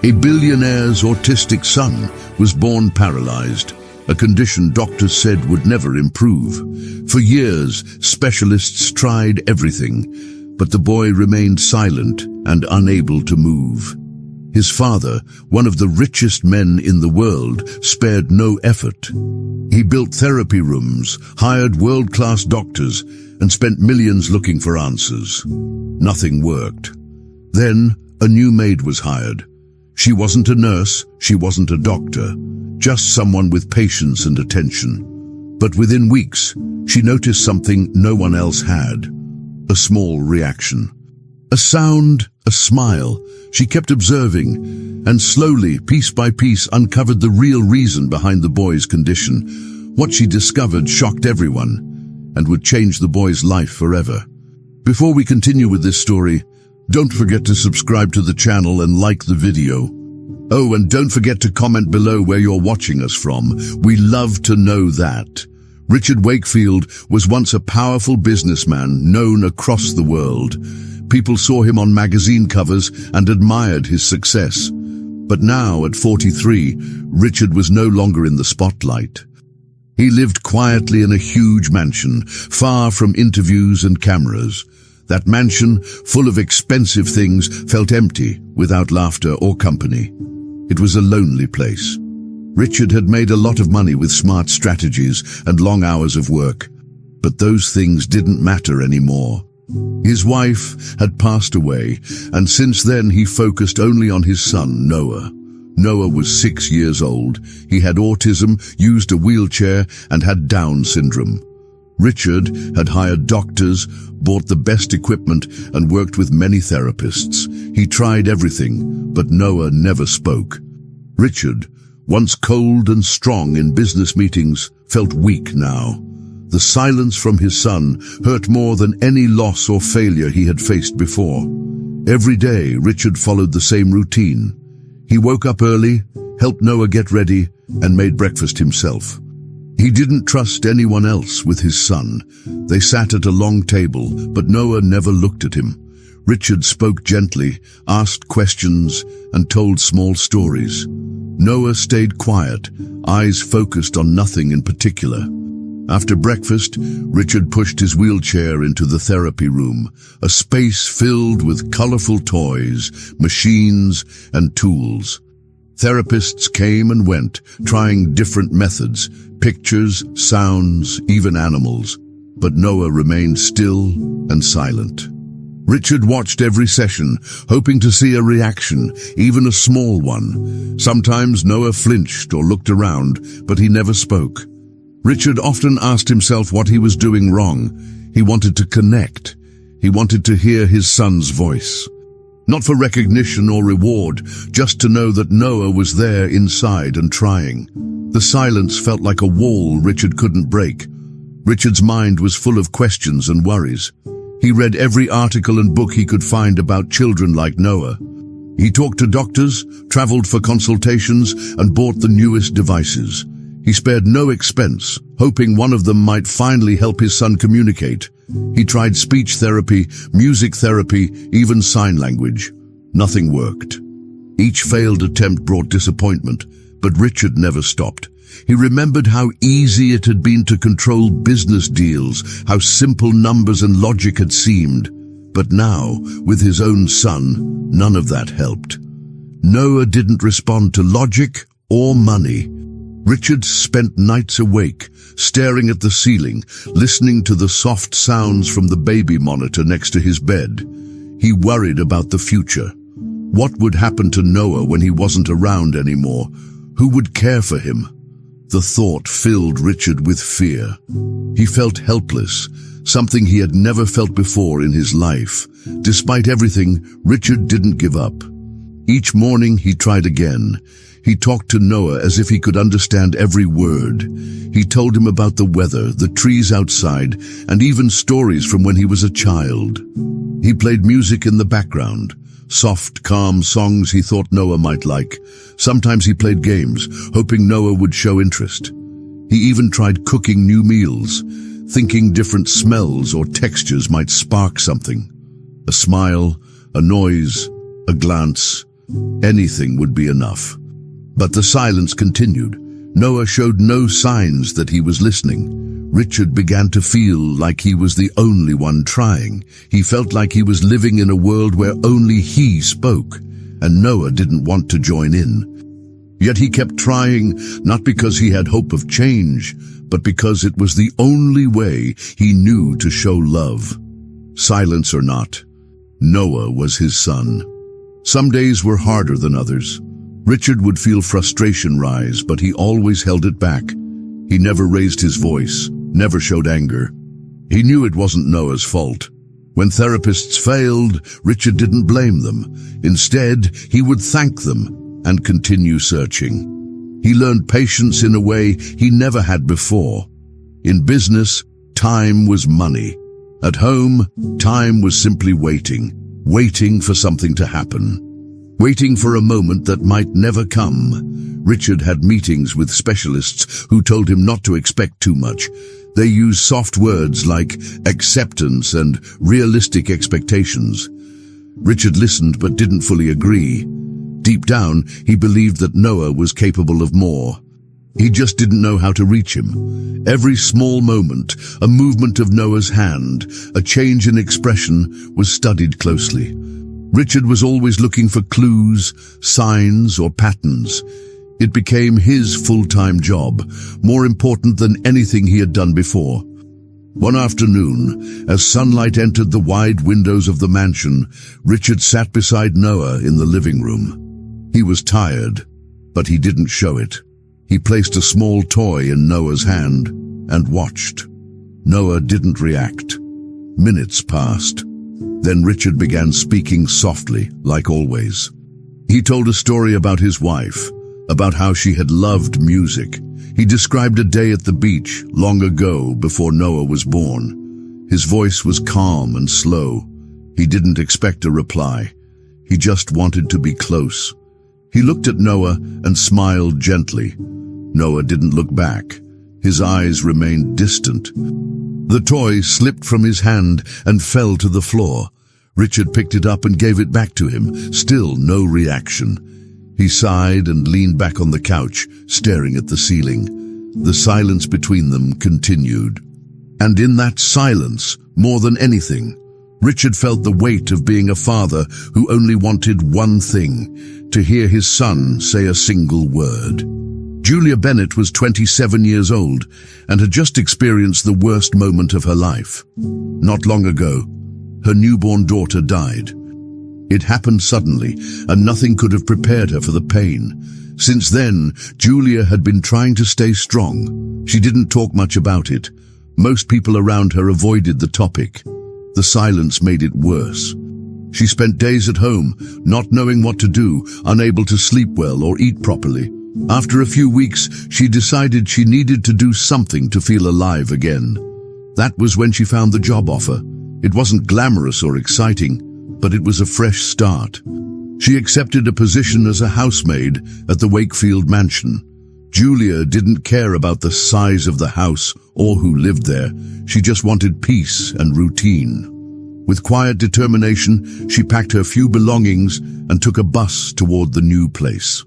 A billionaire's autistic son was born paralyzed, a condition doctors said would never improve. For years, specialists tried everything, but the boy remained silent and unable to move. His father, one of the richest men in the world, spared no effort. He built therapy rooms, hired world-class doctors, and spent millions looking for answers. Nothing worked. Then, a new maid was hired. She wasn't a nurse, she wasn't a doctor, just someone with patience and attention. But within weeks, she noticed something no one else had. A small reaction. A sound, a smile. She kept observing, and slowly, piece by piece, uncovered the real reason behind the boy's condition. What she discovered shocked everyone, and would change the boy's life forever. Before we continue with this story, don't forget to subscribe to the channel and like the video. Oh, and don't forget to comment below where you're watching us from. We love to know that. Richard Wakefield was once a powerful businessman known across the world. People saw him on magazine covers and admired his success. But now, at 43, Richard was no longer in the spotlight. He lived quietly in a huge mansion, far from interviews and cameras. That mansion, full of expensive things, felt empty, without laughter or company. It was a lonely place. Richard had made a lot of money with smart strategies and long hours of work, but those things didn't matter anymore. His wife had passed away, and since then he focused only on his son, Noah. Noah was 6 years old. He had autism, used a wheelchair, and had Down syndrome. Richard had hired doctors, bought the best equipment, and worked with many therapists. He tried everything, but Noah never spoke. Richard, once cold and strong in business meetings, felt weak now. The silence from his son hurt more than any loss or failure he had faced before. Every day, Richard followed the same routine. He woke up early, helped Noah get ready, and made breakfast himself. He didn't trust anyone else with his son. They sat at a long table, but Noah never looked at him. Richard spoke gently, asked questions, and told small stories. Noah stayed quiet, eyes focused on nothing in particular. After breakfast, Richard pushed his wheelchair into the therapy room, a space filled with colorful toys, machines, and tools. Therapists came and went, trying different methods, pictures, sounds, even animals. But Noah remained still and silent. Richard watched every session, hoping to see a reaction, even a small one. Sometimes Noah flinched or looked around, but he never spoke. Richard often asked himself what he was doing wrong. He wanted to connect. He wanted to hear his son's voice. Not for recognition or reward, just to know that Noah was there inside and trying. The silence felt like a wall Richard couldn't break. Richard's mind was full of questions and worries. He read every article and book he could find about children like Noah. He talked to doctors, traveled for consultations, and bought the newest devices. He spared no expense, hoping one of them might finally help his son communicate. He tried speech therapy, music therapy, even sign language. Nothing worked. Each failed attempt brought disappointment, but Richard never stopped. He remembered how easy it had been to control business deals, how simple numbers and logic had seemed. But now, with his own son, none of that helped. Noah didn't respond to logic or money. Richard spent nights awake, staring at the ceiling, listening to the soft sounds from the baby monitor next to his bed. He worried about the future. What would happen to Noah when he wasn't around anymore? Who would care for him? The thought filled Richard with fear. He felt helpless, something he had never felt before in his life. Despite everything, Richard didn't give up. Each morning he tried again. He talked to Noah as if he could understand every word. He told him about the weather, the trees outside, and even stories from when he was a child. He played music in the background, soft, calm songs he thought Noah might like. Sometimes he played games, hoping Noah would show interest. He even tried cooking new meals, thinking different smells or textures might spark something. A smile, a noise, a glance, Anything would be enough. But the silence continued. Noah showed no signs that he was listening. Richard began to feel like he was the only one trying. He felt like he was living in a world where only he spoke, and Noah didn't want to join in. Yet he kept trying, not because he had hope of change, but because it was the only way he knew to show love. Silence or not, Noah was his son. Some days were harder than others. Richard would feel frustration rise, but he always held it back. He never raised his voice, never showed anger. He knew it wasn't Noah's fault. When therapists failed, Richard didn't blame them. Instead, he would thank them and continue searching. He learned patience in a way he never had before. In business, time was money. At home, time was simply waiting for something to happen. Waiting for a moment that might never come. Richard had meetings with specialists who told him not to expect too much. They used soft words like acceptance and realistic expectations. Richard listened but didn't fully agree. Deep down, he believed that Noah was capable of more. He just didn't know how to reach him. Every small moment, a movement of Noah's hand, a change in expression, was studied closely. Richard was always looking for clues, signs, or patterns. It became his full-time job, more important than anything he had done before. One afternoon, as sunlight entered the wide windows of the mansion, Richard sat beside Noah in the living room. He was tired, but he didn't show it. He placed a small toy in Noah's hand and watched. Noah didn't react. Minutes passed. Then Richard began speaking softly, like always. He told a story about his wife, about how she had loved music. He described a day at the beach long ago before Noah was born. His voice was calm and slow. He didn't expect a reply. He just wanted to be close. He looked at Noah and smiled gently. Noah didn't look back. His eyes remained distant. The toy slipped from his hand and fell to the floor. Richard picked it up and gave it back to him. Still no reaction. He sighed and leaned back on the couch, staring at the ceiling. The silence between them continued. And in that silence, more than anything, Richard felt the weight of being a father who only wanted one thing: to hear his son say a single word. Julia Bennett was 27 years old and had just experienced the worst moment of her life. Not long ago, her newborn daughter died. It happened suddenly, and nothing could have prepared her for the pain. Since then, Julia had been trying to stay strong. She didn't talk much about it. Most people around her avoided the topic. The silence made it worse. She spent days at home, not knowing what to do, unable to sleep well or eat properly. After a few weeks, she decided she needed to do something to feel alive again. That was when she found the job offer. It wasn't glamorous or exciting, but it was a fresh start. She accepted a position as a housemaid at the Wakefield mansion. Julia didn't care about the size of the house or who lived there. She just wanted peace and routine. With quiet determination, she packed her few belongings and took a bus toward the new place.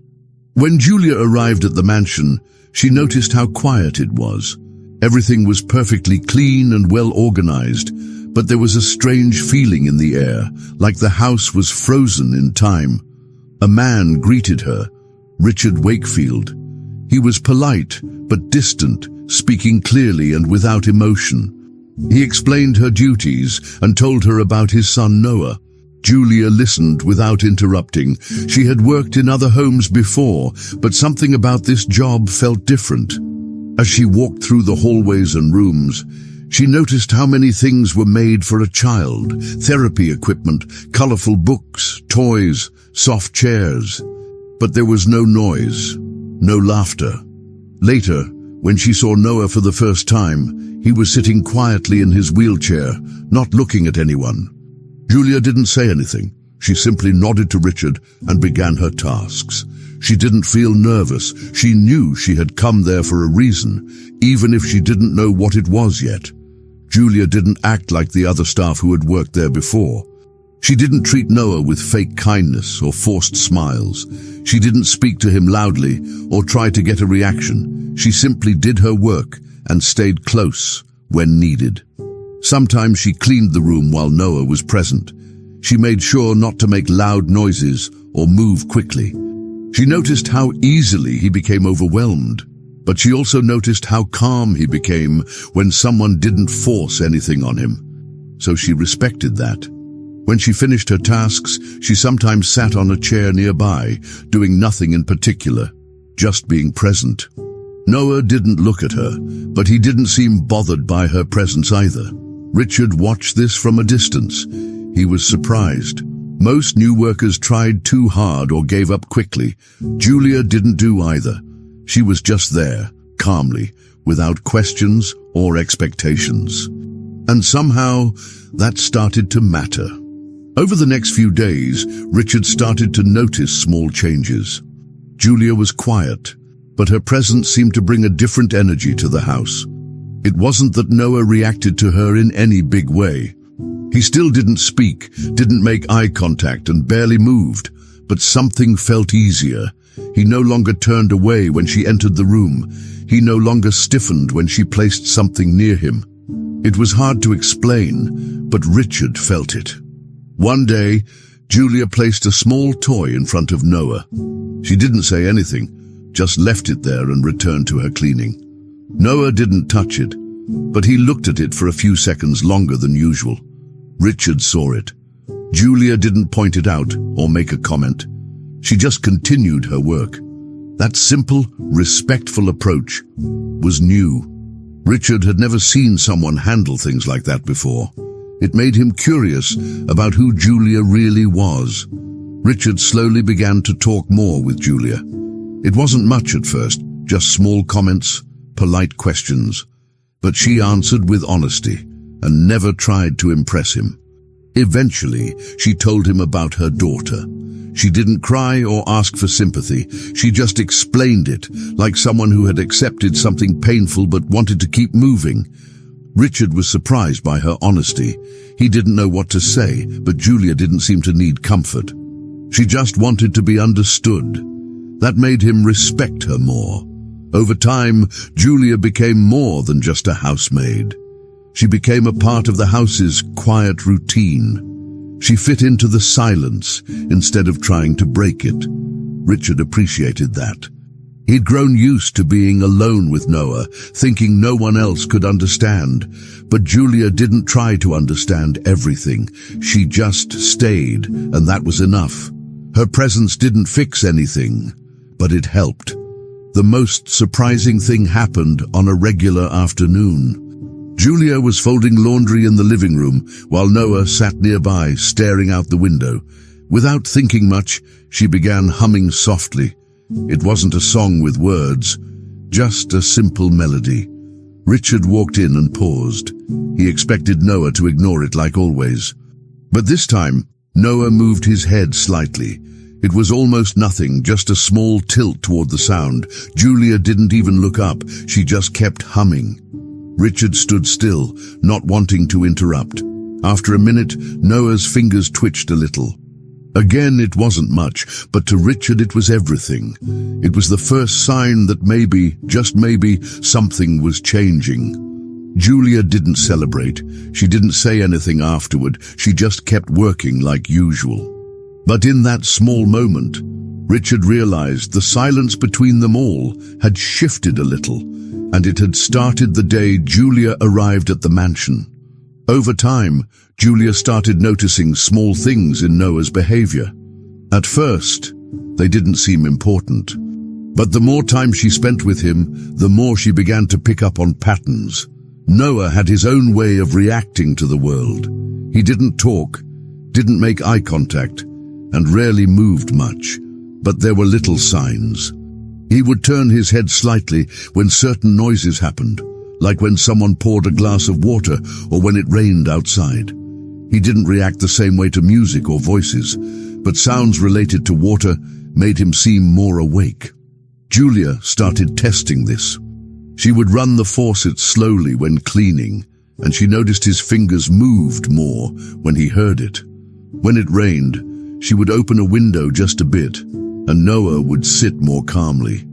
When Julia arrived at the mansion, she noticed how quiet it was. Everything was perfectly clean and well organized, but there was a strange feeling in the air, like the house was frozen in time. A man greeted her, Richard Wakefield. He was polite, but distant, speaking clearly and without emotion. He explained her duties and told her about his son Noah. Julia listened without interrupting. She had worked in other homes before, but something about this job felt different. As she walked through the hallways and rooms, she noticed how many things were made for a child: therapy equipment, colorful books, toys, soft chairs. But there was no noise, no laughter. Later, when she saw Noah for the first time, he was sitting quietly in his wheelchair, not looking at anyone. Julia didn't say anything. She simply nodded to Richard and began her tasks. She didn't feel nervous. She knew she had come there for a reason, even if she didn't know what it was yet. Julia didn't act like the other staff who had worked there before. She didn't treat Noah with fake kindness or forced smiles. She didn't speak to him loudly or try to get a reaction. She simply did her work and stayed close when needed. Sometimes she cleaned the room while Noah was present. She made sure not to make loud noises or move quickly. She noticed how easily he became overwhelmed, but she also noticed how calm he became when someone didn't force anything on him. So she respected that. When she finished her tasks, she sometimes sat on a chair nearby, doing nothing in particular, just being present. Noah didn't look at her, but he didn't seem bothered by her presence either. Richard watched this from a distance. He was surprised. Most new workers tried too hard or gave up quickly. Julia didn't do either. She was just there, calmly, without questions or expectations. And somehow, that started to matter. Over the next few days, Richard started to notice small changes. Julia was quiet, but her presence seemed to bring a different energy to the house. It wasn't that Noah reacted to her in any big way. He still didn't speak, didn't make eye contact, and barely moved, but something felt easier. He no longer turned away when she entered the room. He no longer stiffened when she placed something near him. It was hard to explain, but Richard felt it. One day, Julia placed a small toy in front of Noah. She didn't say anything, just left it there and returned to her cleaning. Noah didn't touch it, but he looked at it for a few seconds longer than usual. Richard saw it. Julia didn't point it out or make a comment. She just continued her work. That simple, respectful approach was new. Richard had never seen someone handle things like that before. It made him curious about who Julia really was. Richard slowly began to talk more with Julia. It wasn't much at first, just small comments, polite questions. But she answered with honesty and never tried to impress him. Eventually, she told him about her daughter. She didn't cry or ask for sympathy. She just explained it, like someone who had accepted something painful but wanted to keep moving. Richard was surprised by her honesty. He didn't know what to say, but Julia didn't seem to need comfort. She just wanted to be understood. That made him respect her more. Over time, Julia became more than just a housemaid. She became a part of the house's quiet routine. She fit into the silence instead of trying to break it. Richard appreciated that. He'd grown used to being alone with Noah, thinking no one else could understand. But Julia didn't try to understand everything. She just stayed, and that was enough. Her presence didn't fix anything, but it helped. The most surprising thing happened on a regular afternoon. Julia was folding laundry in the living room while Noah sat nearby, staring out the window. Without thinking much, she began humming softly. It wasn't a song with words, just a simple melody. Richard walked in and paused. He expected Noah to ignore it like always. But this time, Noah moved his head slightly. It was almost nothing, just a small tilt toward the sound. Julia didn't even look up. She just kept humming. Richard stood still, not wanting to interrupt. After a minute, Noah's fingers twitched a little. Again, it wasn't much, but to Richard it was everything. It was the first sign that maybe, just maybe, something was changing. Julia didn't celebrate. She didn't say anything afterward. She just kept working like usual. But in that small moment, Richard realized the silence between them all had shifted a little, and it had started the day Julia arrived at the mansion. Over time, Julia started noticing small things in Noah's behavior. At first, they didn't seem important. But the more time she spent with him, the more she began to pick up on patterns. Noah had his own way of reacting to the world. He didn't talk, didn't make eye contact, and rarely moved much. But there were little signs. He would turn his head slightly when certain noises happened, like when someone poured a glass of water or when it rained outside. He didn't react the same way to music or voices, but sounds related to water made him seem more awake. Julia started testing this. She would run the faucet slowly when cleaning, and she noticed his fingers moved more when he heard it. When it rained, she would open a window just a bit, and Noah would sit more calmly.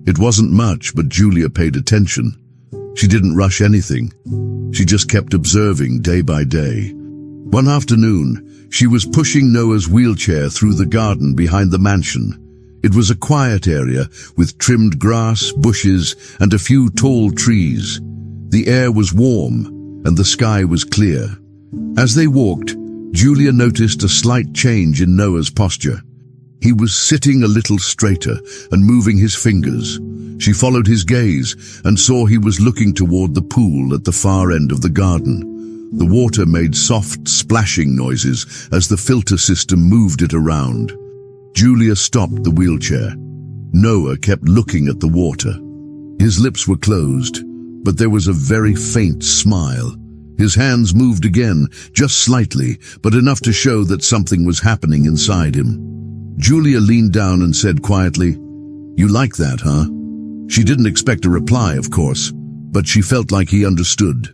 It wasn't much, but Julia paid attention. She didn't rush anything. She just kept observing day by day. One afternoon, she was pushing Noah's wheelchair through the garden behind the mansion. It was a quiet area with trimmed grass, bushes, and a few tall trees. The air was warm, and the sky was clear. As they walked, Julia noticed a slight change in Noah's posture. He was sitting a little straighter and moving his fingers. She followed his gaze and saw he was looking toward the pool at the far end of the garden. The water made soft, splashing noises as the filter system moved it around. Julia stopped the wheelchair. Noah kept looking at the water. His lips were closed, but there was a very faint smile. His hands moved again, just slightly, but enough to show that something was happening inside him. Julia leaned down and said quietly, "You like that, huh?" She didn't expect a reply, of course, but she felt like he understood.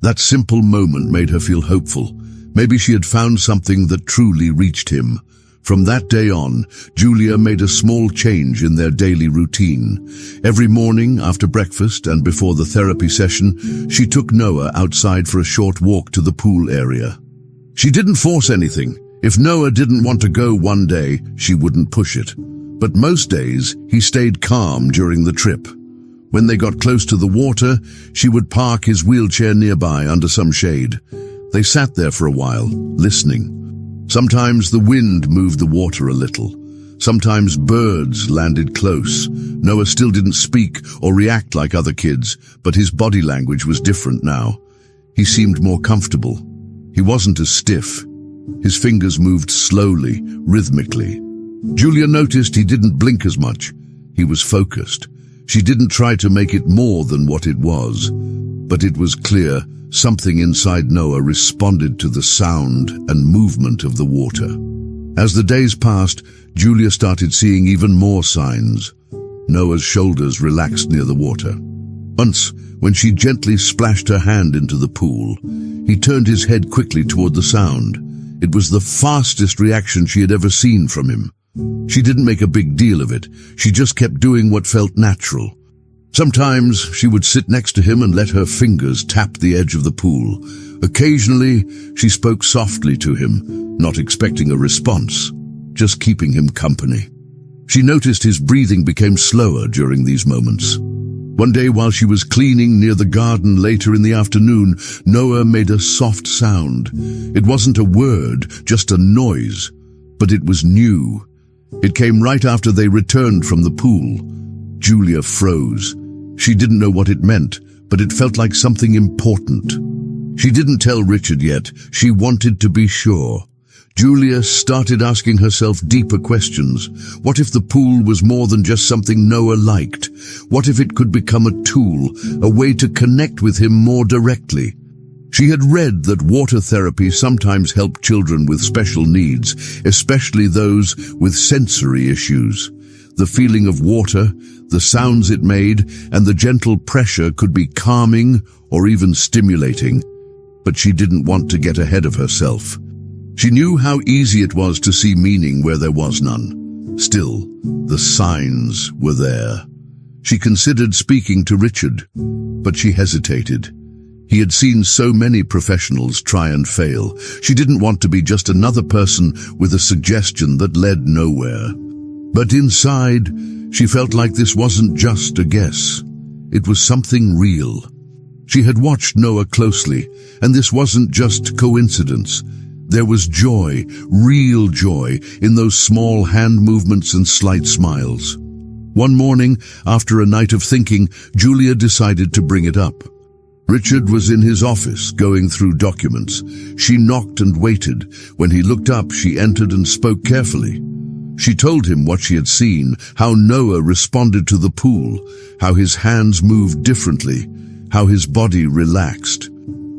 That simple moment made her feel hopeful. Maybe she had found something that truly reached him. From that day on, Julia made a small change in their daily routine. Every morning after breakfast and before the therapy session, she took Noah outside for a short walk to the pool area. She didn't force anything. If Noah didn't want to go one day, she wouldn't push it. But most days, he stayed calm during the trip. When they got close to the water, she would park his wheelchair nearby under some shade. They sat there for a while, listening. Sometimes the wind moved the water a little. Sometimes birds landed close. Noah still didn't speak or react like other kids, but his body language was different now. He seemed more comfortable. He wasn't as stiff. His fingers moved slowly, rhythmically. Julia noticed he didn't blink as much. He was focused. She didn't try to make it more than what it was. But it was clear something inside Noah responded to the sound and movement of the water. As the days passed, Julia started seeing even more signs. Noah's shoulders relaxed near the water. Once, when she gently splashed her hand into the pool, he turned his head quickly toward the sound. It was the fastest reaction she had ever seen from him. She didn't make a big deal of it. She just kept doing what felt natural. Sometimes she would sit next to him and let her fingers tap the edge of the pool. Occasionally, she spoke softly to him, not expecting a response, just keeping him company. She noticed his breathing became slower during these moments. One day while she was cleaning near the garden later in the afternoon, Noah made a soft sound. It wasn't a word, just a noise, but it was new. It came right after they returned from the pool. Julia froze. She didn't know what it meant, but it felt like something important. She didn't tell Richard yet. She wanted to be sure. Julia started asking herself deeper questions. What if the pool was more than just something Noah liked? What if it could become a tool, a way to connect with him more directly? She had read that water therapy sometimes helped children with special needs, especially those with sensory issues. The feeling of water, the sounds it made, and the gentle pressure could be calming or even stimulating. But she didn't want to get ahead of herself. She knew how easy it was to see meaning where there was none. Still, the signs were there. She considered speaking to Richard, but she hesitated. He had seen so many professionals try and fail. She didn't want to be just another person with a suggestion that led nowhere. But inside, she felt like this wasn't just a guess. It was something real. She had watched Noah closely, and this wasn't just coincidence. There was joy, real joy, in those small hand movements and slight smiles. One morning, after a night of thinking, Julia decided to bring it up. Richard was in his office, going through documents. She knocked and waited. When he looked up, she entered and spoke carefully. She told him what she had seen, how Noah responded to the pool, how his hands moved differently, how his body relaxed.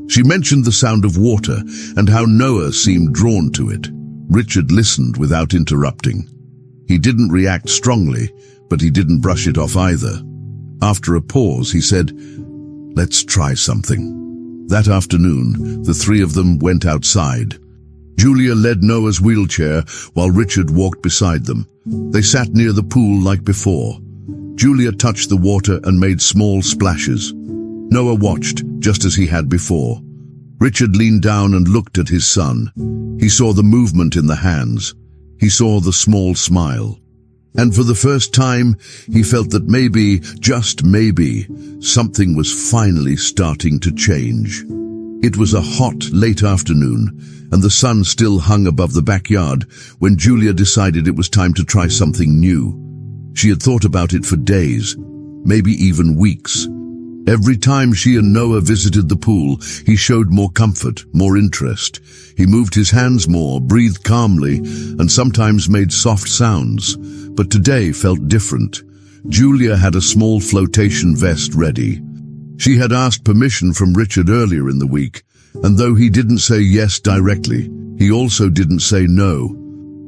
She mentioned the sound of water and how Noah seemed drawn to it. Richard listened without interrupting. He didn't react strongly, but he didn't brush it off either. After a pause, he said, "Let's try something." That afternoon, the three of them went outside. Julia led Noah's wheelchair while Richard walked beside them. They sat near the pool like before. Julia touched the water and made small splashes. Noah watched, just as he had before. Richard leaned down and looked at his son. He saw the movement in the hands. He saw the small smile. And for the first time, he felt that maybe, just maybe, something was finally starting to change. It was a hot, late afternoon, and the sun still hung above the backyard when Julia decided it was time to try something new. She had thought about it for days, maybe even weeks. Every time she and Noah visited the pool, he showed more comfort, more interest. He moved his hands more, breathed calmly, and sometimes made soft sounds. But today felt different. Julia had a small flotation vest ready. She had asked permission from Richard earlier in the week, and though he didn't say yes directly, he also didn't say no.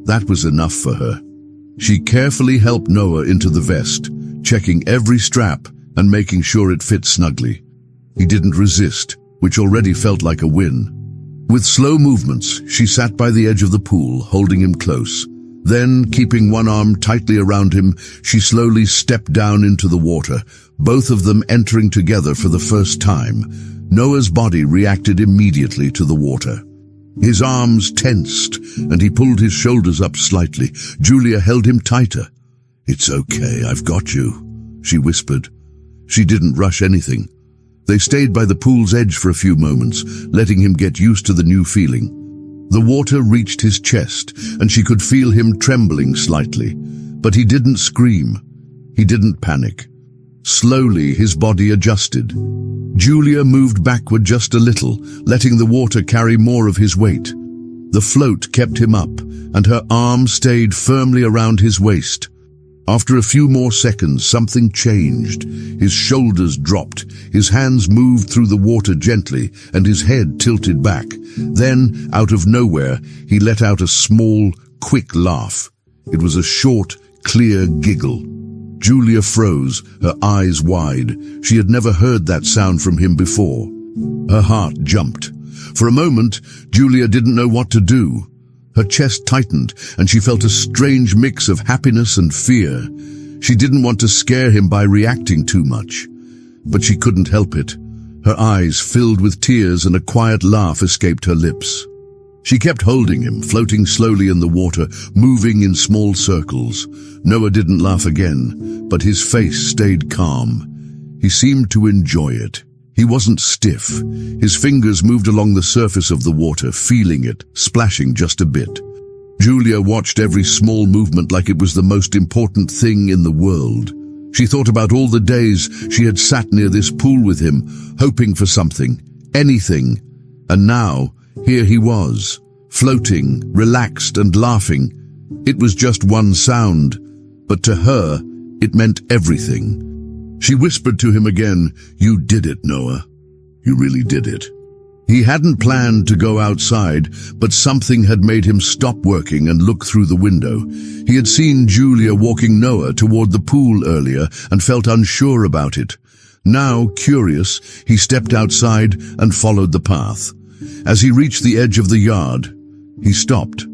That was enough for her. She carefully helped Noah into the vest, checking every strap and making sure it fit snugly. He didn't resist, which already felt like a win. With slow movements, she sat by the edge of the pool, holding him close. Then, keeping one arm tightly around him, she slowly stepped down into the water, both of them entering together for the first time. Noah's body reacted immediately to the water. His arms tensed, and he pulled his shoulders up slightly. Julia held him tighter. "It's okay, I've got you," she whispered. She didn't rush anything. They stayed by the pool's edge for a few moments, letting him get used to the new feeling. The water reached his chest, and she could feel him trembling slightly. But he didn't scream. He didn't panic. Slowly, his body adjusted. Julia moved backward just a little, letting the water carry more of his weight. The float kept him up, and her arm stayed firmly around his waist. After a few more seconds, something changed. His shoulders dropped, his hands moved through the water gently, and his head tilted back. Then, out of nowhere, he let out a small, quick laugh. It was a short, clear giggle. Julia froze, her eyes wide. She had never heard that sound from him before. Her heart jumped. For a moment, Julia didn't know what to do. Her chest tightened, and she felt a strange mix of happiness and fear. She didn't want to scare him by reacting too much. But she couldn't help it. Her eyes filled with tears and a quiet laugh escaped her lips. She kept holding him, floating slowly in the water, moving in small circles. Noah didn't laugh again, but his face stayed calm. He seemed to enjoy it. He wasn't stiff. His fingers moved along the surface of the water, feeling it, splashing just a bit. Julia watched every small movement like it was the most important thing in the world. She thought about all the days she had sat near this pool with him, hoping for something, anything. And now, here he was, floating, relaxed and laughing. It was just one sound, but to her, it meant everything. She whispered to him again, "You did it, Noah. You really did it." He hadn't planned to go outside, but something had made him stop working and look through the window. He had seen Julia walking Noah toward the pool earlier and felt unsure about it. Now, curious, he stepped outside and followed the path. As he reached the edge of the yard, he stopped.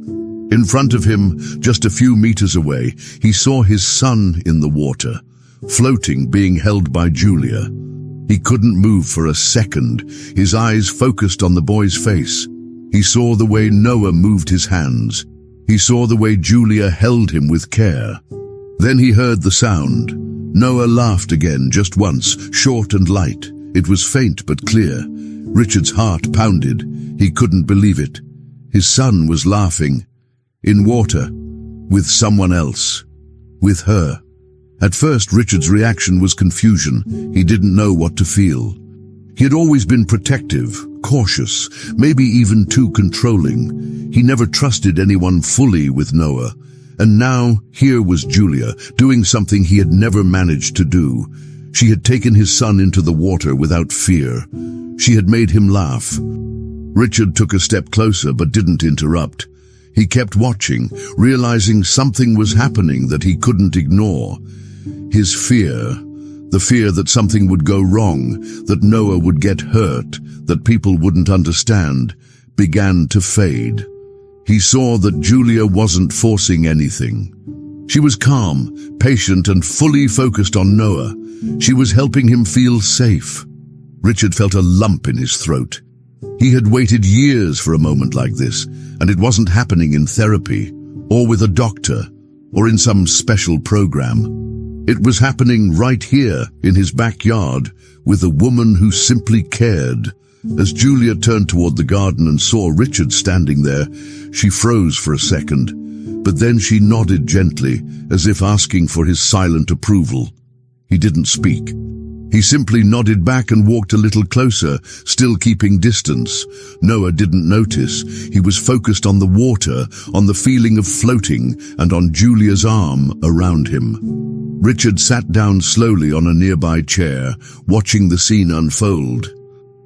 In front of him, just a few meters away, he saw his son in the water, floating, being held by Julia. He couldn't move for a second, his eyes focused on the boy's face. He saw the way Noah moved his hands. He saw the way Julia held him with care. Then he heard the sound. Noah laughed again, just once, short and light. It was faint but clear. Richard's heart pounded. He couldn't believe it. His son was laughing. In water. With someone else. With her. At first, Richard's reaction was confusion. He didn't know what to feel. He had always been protective, cautious, maybe even too controlling. He never trusted anyone fully with Noah. And now, here was Julia, doing something he had never managed to do. She had taken his son into the water without fear. She had made him laugh. Richard took a step closer but didn't interrupt. He kept watching, realizing something was happening that he couldn't ignore. His fear, the fear that something would go wrong, that Noah would get hurt, that people wouldn't understand, began to fade. He saw that Julia wasn't forcing anything. She was calm, patient, and fully focused on Noah. She was helping him feel safe. Richard felt a lump in his throat. He had waited years for a moment like this, and it wasn't happening in therapy, or with a doctor, or in some special program. It was happening right here, in his backyard, with a woman who simply cared. As Julia turned toward the garden and saw Richard standing there, she froze for a second, but then she nodded gently, as if asking for his silent approval. He didn't speak. He simply nodded back and walked a little closer, still keeping distance. Noah didn't notice. He was focused on the water, on the feeling of floating, and on Julia's arm around him. Richard sat down slowly on a nearby chair, watching the scene unfold.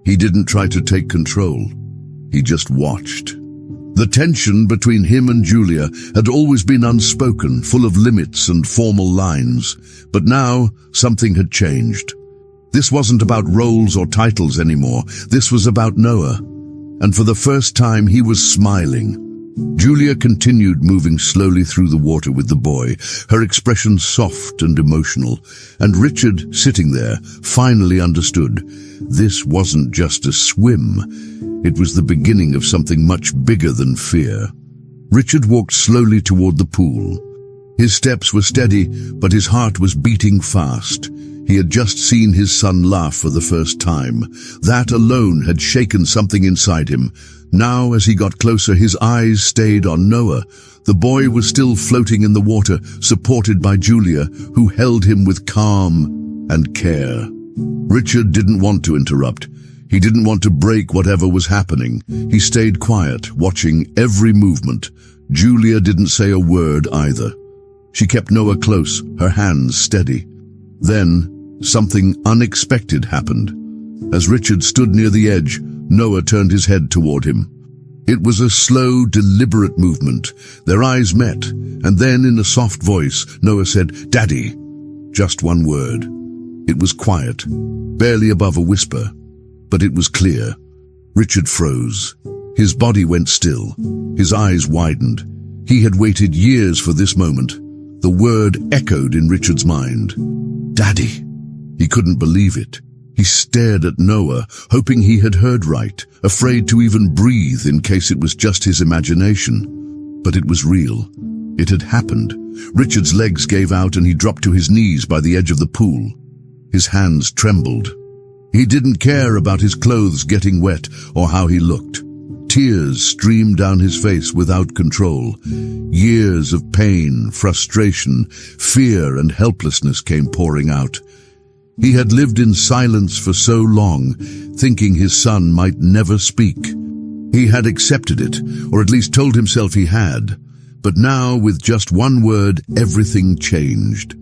He didn't try to take control. He just watched. The tension between him and Julia had always been unspoken, full of limits and formal lines. But now, something had changed. This wasn't about roles or titles anymore. This was about Noah. And for the first time, he was smiling. Julia continued moving slowly through the water with the boy, her expression soft and emotional. And Richard, sitting there, finally understood. This wasn't just a swim. It was the beginning of something much bigger than fear. Richard walked slowly toward the pool. His steps were steady, but his heart was beating fast. He had just seen his son laugh for the first time. That alone had shaken something inside him. Now, as he got closer, his eyes stayed on Noah. The boy was still floating in the water, supported by Julia, who held him with calm and care. Richard didn't want to interrupt. He didn't want to break whatever was happening. He stayed quiet, watching every movement. Julia didn't say a word either. She kept Noah close, her hands steady. Then, something unexpected happened. As Richard stood near the edge, Noah turned his head toward him. It was a slow, deliberate movement. Their eyes met, and then in a soft voice, Noah said, "Daddy." Just one word. It was quiet, barely above a whisper, but it was clear. Richard froze. His body went still. His eyes widened. He had waited years for this moment. The word echoed in Richard's mind. "Daddy." He couldn't believe it. He stared at Noah, hoping he had heard right, afraid to even breathe in case it was just his imagination. But it was real. It had happened. Richard's legs gave out and he dropped to his knees by the edge of the pool. His hands trembled. He didn't care about his clothes getting wet or how he looked. Tears streamed down his face without control. Years of pain, frustration, fear, and helplessness came pouring out. He had lived in silence for so long, thinking his son might never speak. He had accepted it, or at least told himself he had. But now, with just one word, everything changed.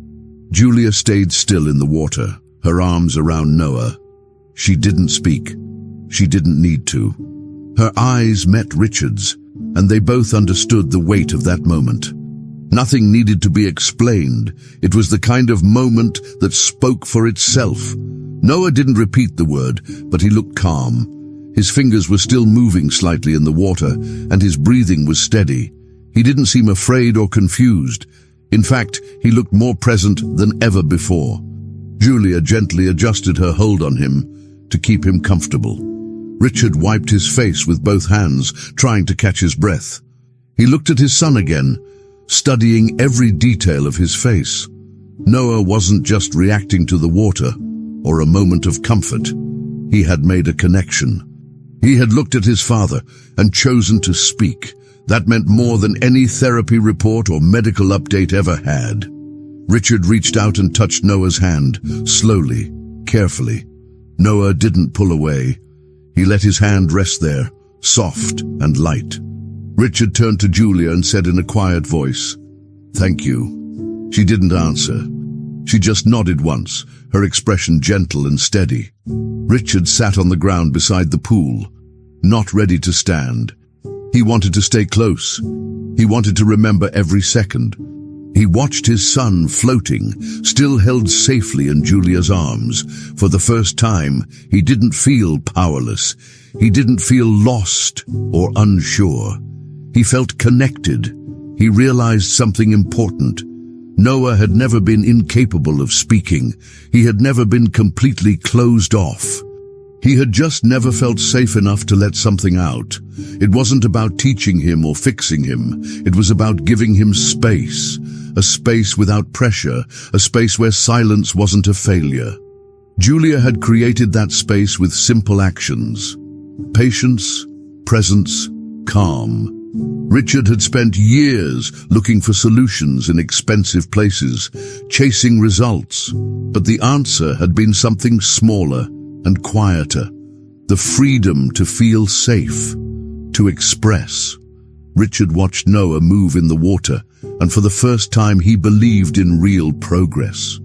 Julia stayed still in the water, her arms around Noah. She didn't speak. She didn't need to. Her eyes met Richard's, and they both understood the weight of that moment. Nothing needed to be explained. It was the kind of moment that spoke for itself. Noah didn't repeat the word, but he looked calm. His fingers were still moving slightly in the water, and his breathing was steady. He didn't seem afraid or confused. In fact, he looked more present than ever before. Julia gently adjusted her hold on him to keep him comfortable. Richard wiped his face with both hands, trying to catch his breath. He looked at his son again, studying every detail of his face. Noah wasn't just reacting to the water or a moment of comfort. He had made a connection. He had looked at his father and chosen to speak. That meant more than any therapy report or medical update ever had. Richard reached out and touched Noah's hand, slowly, carefully. Noah didn't pull away. He let his hand rest there, soft and light. Richard turned to Julia and said in a quiet voice, "Thank you." She didn't answer. She just nodded once, her expression gentle and steady. Richard sat on the ground beside the pool, not ready to stand. He wanted to stay close. He wanted to remember every second. He watched his son floating, still held safely in Julia's arms. For the first time, he didn't feel powerless. He didn't feel lost or unsure. He felt connected. He realized something important. Noah had never been incapable of speaking. He had never been completely closed off. He had just never felt safe enough to let something out. It wasn't about teaching him or fixing him. It was about giving him space. A space without pressure. A space where silence wasn't a failure. Julia had created that space with simple actions. Patience, presence, calm. Richard had spent years looking for solutions in expensive places, chasing results. But the answer had been something smaller and quieter. The freedom to feel safe, to express. Richard watched Noah move in the water, and for the first time he believed in real progress.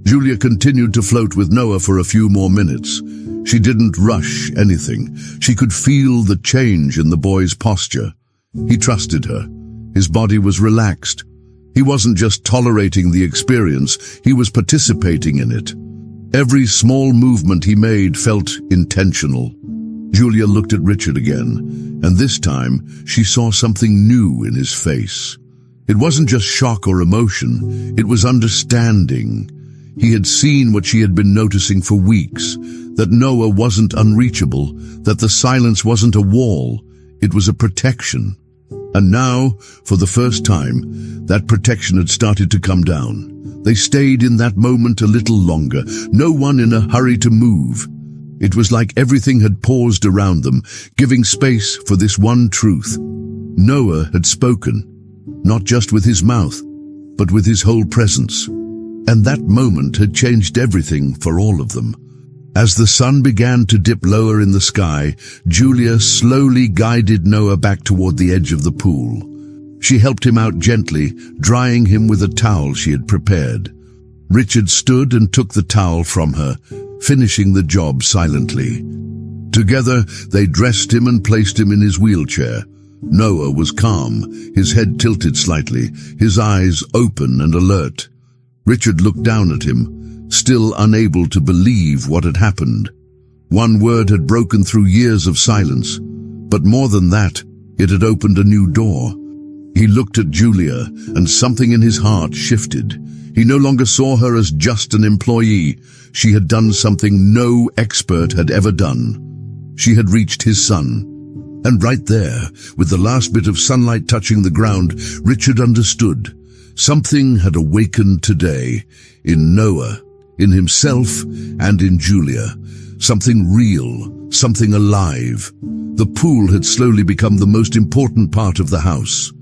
Julia continued to float with Noah for a few more minutes. She didn't rush anything. She could feel the change in the boy's posture. He trusted her. His body was relaxed. He wasn't just tolerating the experience, he was participating in it. Every small movement he made felt intentional. Julia looked at Richard again, and this time she saw something new in his face. It wasn't just shock or emotion, it was understanding. He had seen what she had been noticing for weeks, that Noah wasn't unreachable, that the silence wasn't a wall, it was a protection. And now, for the first time, that protection had started to come down. They stayed in that moment a little longer, no one in a hurry to move. It was like everything had paused around them, giving space for this one truth. Noah had spoken, not just with his mouth, but with his whole presence. And that moment had changed everything for all of them. As the sun began to dip lower in the sky, Julia slowly guided Noah back toward the edge of the pool. She helped him out gently, drying him with a towel she had prepared. Richard stood and took the towel from her, finishing the job silently. Together, they dressed him and placed him in his wheelchair. Noah was calm, his head tilted slightly, his eyes open and alert. Richard looked down at him, still unable to believe what had happened. One word had broken through years of silence, but more than that, it had opened a new door. He looked at Julia, and something in his heart shifted. He no longer saw her as just an employee. She had done something no expert had ever done. She had reached his son. And right there, with the last bit of sunlight touching the ground, Richard understood. Something had awakened today, in Noah, in himself and in Julia. Something real, something alive. The pool had slowly become the most important part of the house.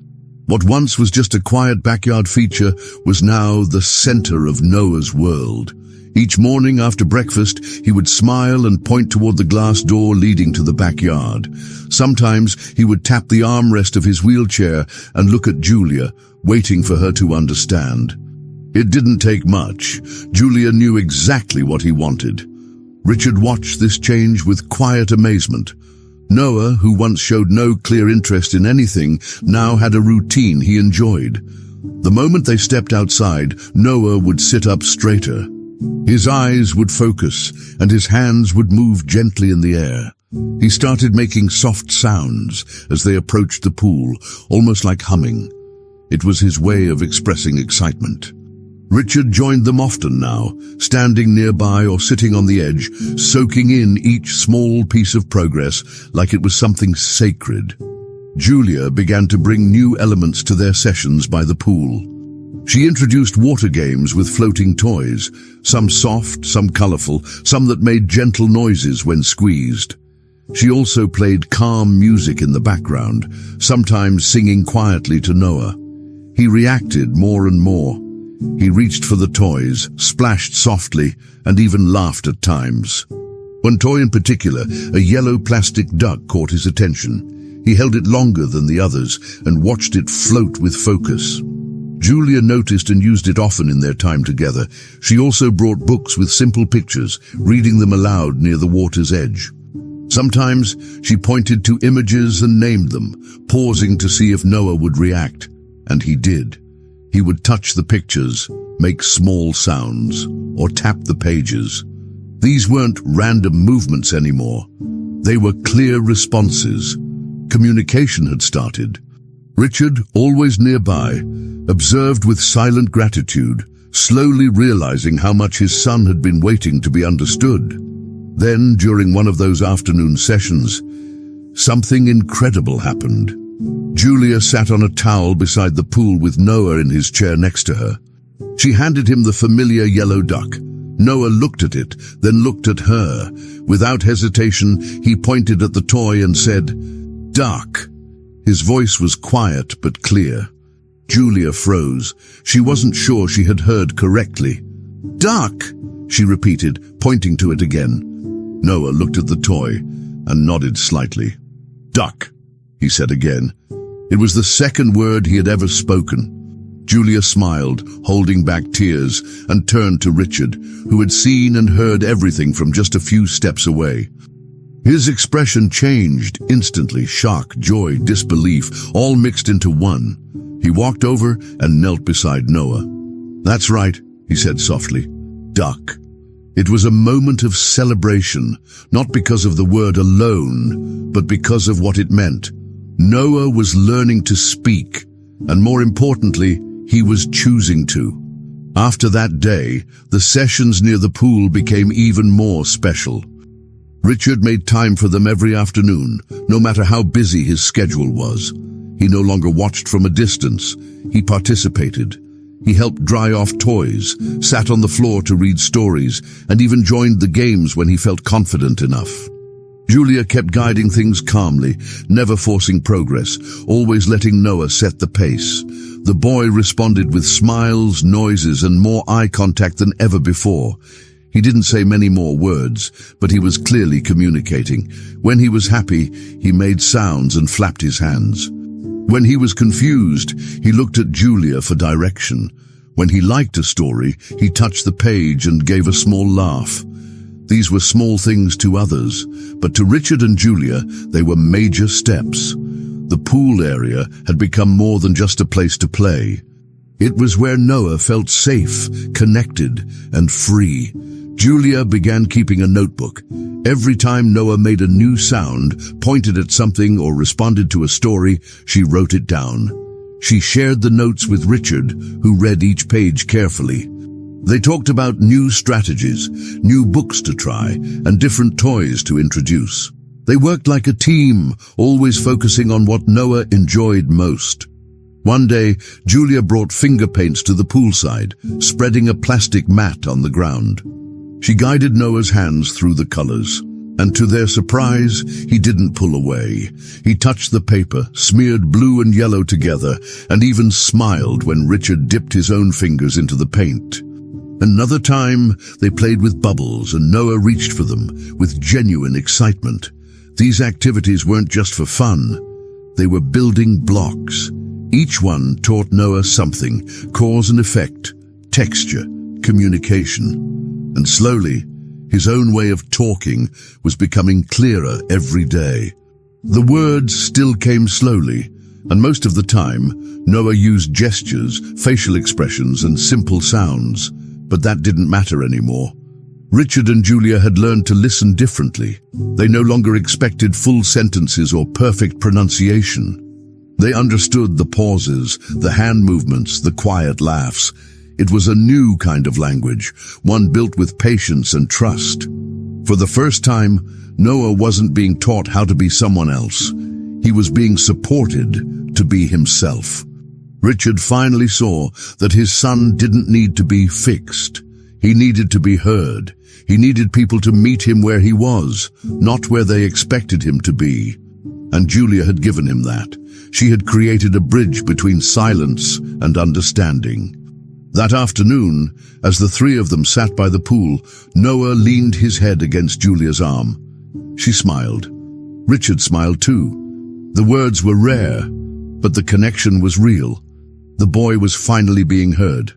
What once was just a quiet backyard feature was now the center of Noah's world. Each morning after breakfast, he would smile and point toward the glass door leading to the backyard. Sometimes he would tap the armrest of his wheelchair and look at Julia, waiting for her to understand. It didn't take much. Julia knew exactly what he wanted. Richard watched this change with quiet amazement. Noah, who once showed no clear interest in anything, now had a routine he enjoyed. The moment they stepped outside, Noah would sit up straighter. His eyes would focus, and his hands would move gently in the air. He started making soft sounds as they approached the pool, almost like humming. It was his way of expressing excitement. Richard joined them often now, standing nearby or sitting on the edge, soaking in each small piece of progress like it was something sacred. Julia began to bring new elements to their sessions by the pool. She introduced water games with floating toys, some soft, some colorful, some that made gentle noises when squeezed. She also played calm music in the background, sometimes singing quietly to Noah. He reacted more and more. He reached for the toys, splashed softly, and even laughed at times. One toy in particular, a yellow plastic duck, caught his attention. He held it longer than the others and watched it float with focus. Julia noticed and used it often in their time together. She also brought books with simple pictures, reading them aloud near the water's edge. Sometimes she pointed to images and named them, pausing to see if Noah would react. And he did. He would touch the pictures, make small sounds, or tap the pages. These weren't random movements anymore. They were clear responses. Communication had started. Richard, always nearby, observed with silent gratitude, slowly realizing how much his son had been waiting to be understood. Then, during one of those afternoon sessions, something incredible happened. Julia sat on a towel beside the pool with Noah in his chair next to her. She handed him the familiar yellow duck. Noah looked at it, then looked at her. Without hesitation, he pointed at the toy and said, "Duck." His voice was quiet but clear. Julia froze. She wasn't sure she had heard correctly. "Duck," she repeated, pointing to it again. Noah looked at the toy and nodded slightly. "Duck," he said again. It was the second word he had ever spoken. Julia smiled, holding back tears, and turned to Richard, who had seen and heard everything from just a few steps away. His expression changed instantly, shock, joy, disbelief, all mixed into one. He walked over and knelt beside Noah. "That's right," he said softly. "Duck." It was a moment of celebration, not because of the word alone, but because of what it meant. Noah was learning to speak, and more importantly, he was choosing to. After that day, the sessions near the pool became even more special. Richard made time for them every afternoon, no matter how busy his schedule was. He no longer watched from a distance. He participated. He helped dry off toys, sat on the floor to read stories, and even joined the games when he felt confident enough. Julia kept guiding things calmly, never forcing progress, always letting Noah set the pace. The boy responded with smiles, noises, and more eye contact than ever before. He didn't say many more words, but he was clearly communicating. When he was happy, he made sounds and flapped his hands. When he was confused, he looked at Julia for direction. When he liked a story, he touched the page and gave a small laugh. These were small things to others, but to Richard and Julia, they were major steps. The pool area had become more than just a place to play. It was where Noah felt safe, connected, and free. Julia began keeping a notebook. Every time Noah made a new sound, pointed at something, or responded to a story, she wrote it down. She shared the notes with Richard, who read each page carefully. They talked about new strategies, new books to try, and different toys to introduce. They worked like a team, always focusing on what Noah enjoyed most. One day, Julia brought finger paints to the poolside, spreading a plastic mat on the ground. She guided Noah's hands through the colors, and to their surprise, he didn't pull away. He touched the paper, smeared blue and yellow together, and even smiled when Richard dipped his own fingers into the paint. Another time, they played with bubbles, and Noah reached for them with genuine excitement. These activities weren't just for fun. They were building blocks. Each one taught Noah something: cause and effect, texture, communication. And slowly, his own way of talking was becoming clearer every day. The words still came slowly, and most of the time, Noah used gestures, facial expressions, and simple sounds. But that didn't matter anymore. Richard and Julia had learned to listen differently. They no longer expected full sentences or perfect pronunciation. They understood the pauses, the hand movements, the quiet laughs. It was a new kind of language, one built with patience and trust. For the first time, Noah wasn't being taught how to be someone else. He was being supported to be himself. Richard finally saw that his son didn't need to be fixed. He needed to be heard. He needed people to meet him where he was, not where they expected him to be. And Julia had given him that. She had created a bridge between silence and understanding. That afternoon, as the three of them sat by the pool, Noah leaned his head against Julia's arm. She smiled. Richard smiled too. The words were rare, but the connection was real. The boy was finally being heard.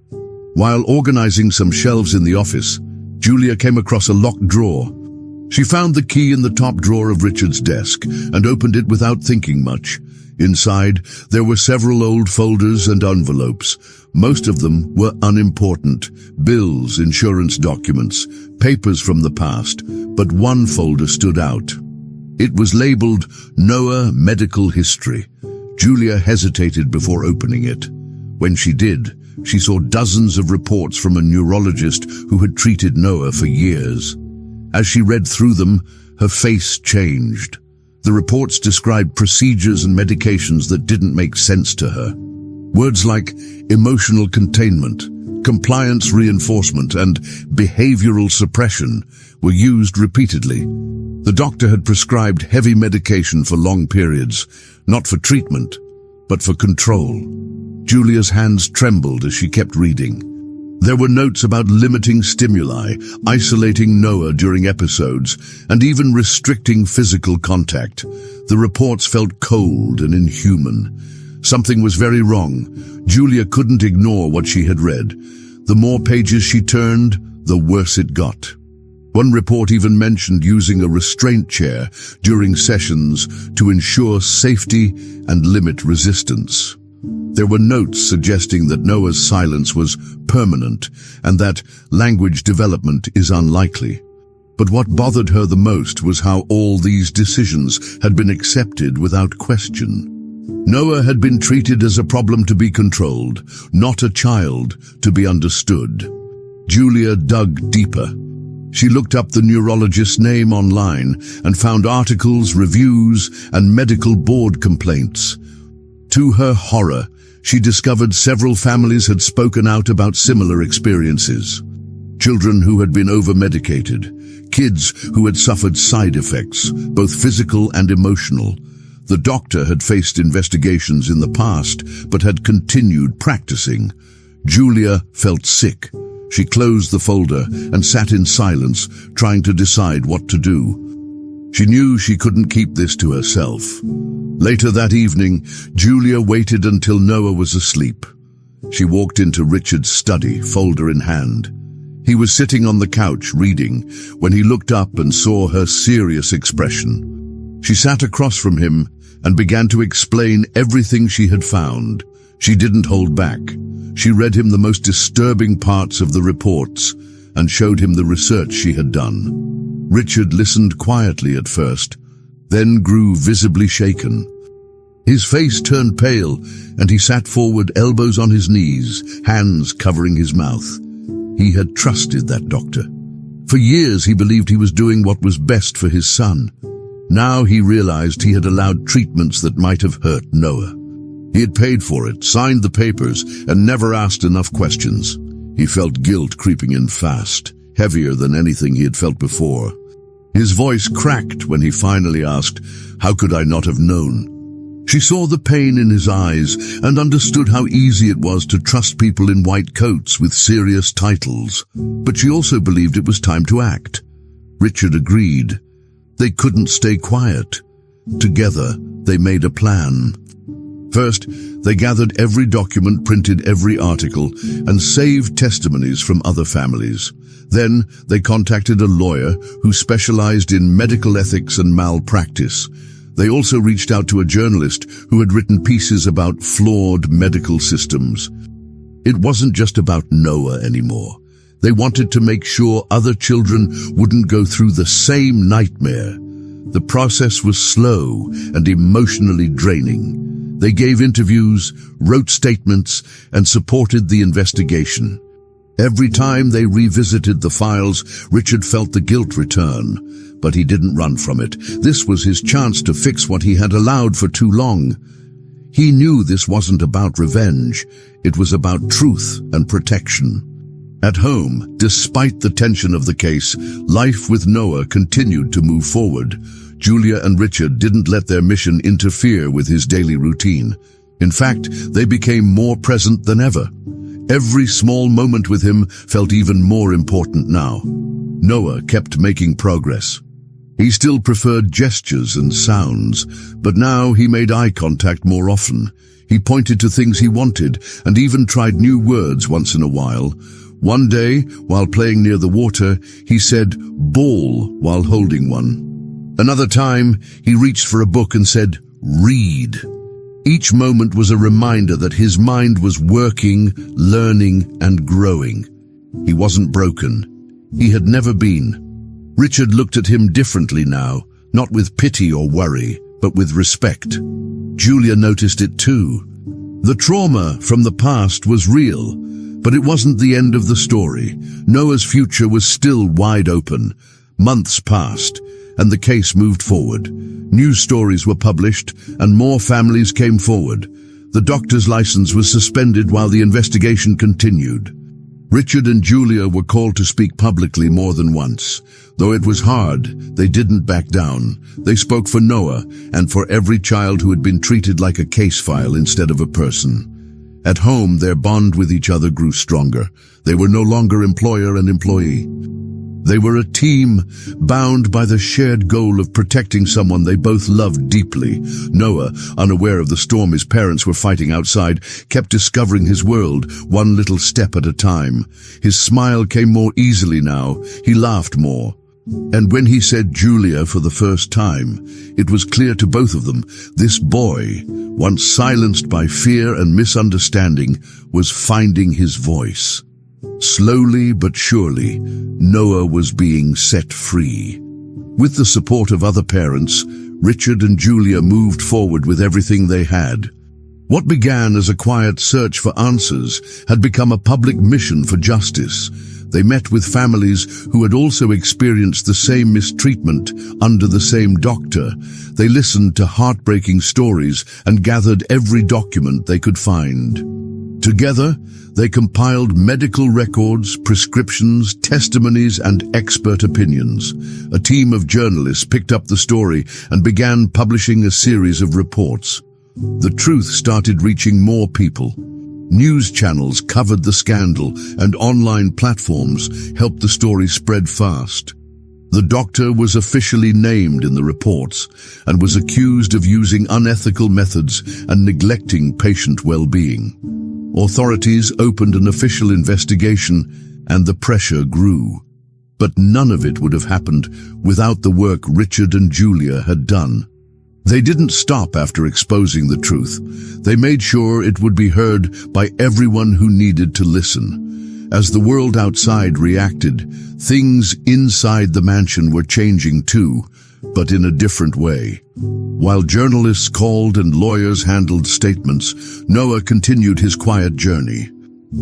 While organizing some shelves in the office, Julia came across a locked drawer. She found the key in the top drawer of Richard's desk and opened it without thinking much. Inside, there were several old folders and envelopes. Most of them were unimportant: bills, insurance documents, papers from the past, but one folder stood out. It was labeled Noah Medical History. Julia hesitated before opening it. When she did, she saw dozens of reports from a neurologist who had treated Noah for years. As she read through them, her face changed. The reports described procedures and medications that didn't make sense to her. Words like emotional containment, compliance reinforcement, and behavioral suppression were used repeatedly. The doctor had prescribed heavy medication for long periods, not for treatment, but for control. Julia's hands trembled as she kept reading. There were notes about limiting stimuli, isolating Noah during episodes, and even restricting physical contact. The reports felt cold and inhuman. Something was very wrong. Julia couldn't ignore what she had read. The more pages she turned, the worse it got. One report even mentioned using a restraint chair during sessions to ensure safety and limit resistance. There were notes suggesting that Noah's silence was permanent and that language development is unlikely. But what bothered her the most was how all these decisions had been accepted without question. Noah had been treated as a problem to be controlled, not a child to be understood. Julia dug deeper. She looked up the neurologist's name online and found articles, reviews, and medical board complaints. To her horror, she discovered several families had spoken out about similar experiences. Children who had been over-medicated, kids who had suffered side effects, both physical and emotional. The doctor had faced investigations in the past, but had continued practicing. Julia felt sick. She closed the folder and sat in silence, trying to decide what to do. She knew she couldn't keep this to herself. Later that evening, Julia waited until Noah was asleep. She walked into Richard's study, folder in hand. He was sitting on the couch reading when he looked up and saw her serious expression. She sat across from him and began to explain everything she had found. She didn't hold back. She read him the most disturbing parts of the reports and showed him the research she had done. Richard listened quietly at first, then grew visibly shaken. His face turned pale, and he sat forward, elbows on his knees, hands covering his mouth. He had trusted that doctor. For years he believed he was doing what was best for his son. Now he realized he had allowed treatments that might have hurt Noah. He had paid for it, signed the papers, and never asked enough questions. He felt guilt creeping in fast, heavier than anything he had felt before. His voice cracked when he finally asked, "How could I not have known?" She saw the pain in his eyes and understood how easy it was to trust people in white coats with serious titles. But she also believed it was time to act. Richard agreed. They couldn't stay quiet. Together, they made a plan. First, they gathered every document, printed every article, and saved testimonies from other families. Then, they contacted a lawyer who specialized in medical ethics and malpractice. They also reached out to a journalist who had written pieces about flawed medical systems. It wasn't just about Noah anymore. They wanted to make sure other children wouldn't go through the same nightmare. The process was slow and emotionally draining. They gave interviews, wrote statements, and supported the investigation. Every time they revisited the files, Richard felt the guilt return, but he didn't run from it. This was his chance to fix what he had allowed for too long. He knew this wasn't about revenge. It was about truth and protection. At home, despite the tension of the case, life with Noah continued to move forward. Julia and Richard didn't let their mission interfere with his daily routine. In fact, they became more present than ever. Every small moment with him felt even more important now. Noah kept making progress. He still preferred gestures and sounds, but now he made eye contact more often. He pointed to things he wanted and even tried new words once in a while. One day, while playing near the water, he said "ball" while holding one. Another time, he reached for a book and said "read." Each moment was a reminder that his mind was working, learning, and growing. He wasn't broken. He had never been. Richard looked at him differently now, not with pity or worry, but with respect. Julia noticed it too. The trauma from the past was real, but it wasn't the end of the story. Noah's future was still wide open. Months passed, and the case moved forward. News stories were published, and more families came forward. The doctor's license was suspended while the investigation continued. Richard and Julia were called to speak publicly more than once. Though it was hard, they didn't back down. They spoke for Noah and for every child who had been treated like a case file instead of a person. At home, their bond with each other grew stronger. They were no longer employer and employee. They were a team bound by the shared goal of protecting someone they both loved deeply. Noah, unaware of the storm his parents were fighting outside, kept discovering his world, one little step at a time. His smile came more easily now. He laughed more. And when he said Julia for the first time, it was clear to both of them, this boy, once silenced by fear and misunderstanding, was finding his voice. Slowly but surely, Noah was being set free. With the support of other parents, Richard and Julia moved forward with everything they had. What began as a quiet search for answers had become a public mission for justice. They met with families who had also experienced the same mistreatment under the same doctor. They listened to heartbreaking stories and gathered every document they could find. Together, they compiled medical records, prescriptions, testimonies, and expert opinions. A team of journalists picked up the story and began publishing a series of reports. The truth started reaching more people. News channels covered the scandal, and online platforms helped the story spread fast. The doctor was officially named in the reports and was accused of using unethical methods and neglecting patient well-being. Authorities opened an official investigation, and the pressure grew. But none of it would have happened without the work Richard and Julia had done. They didn't stop after exposing the truth. They made sure it would be heard by everyone who needed to listen. As the world outside reacted, things inside the mansion were changing too, but in a different way. While journalists called and lawyers handled statements, Noah continued his quiet journey.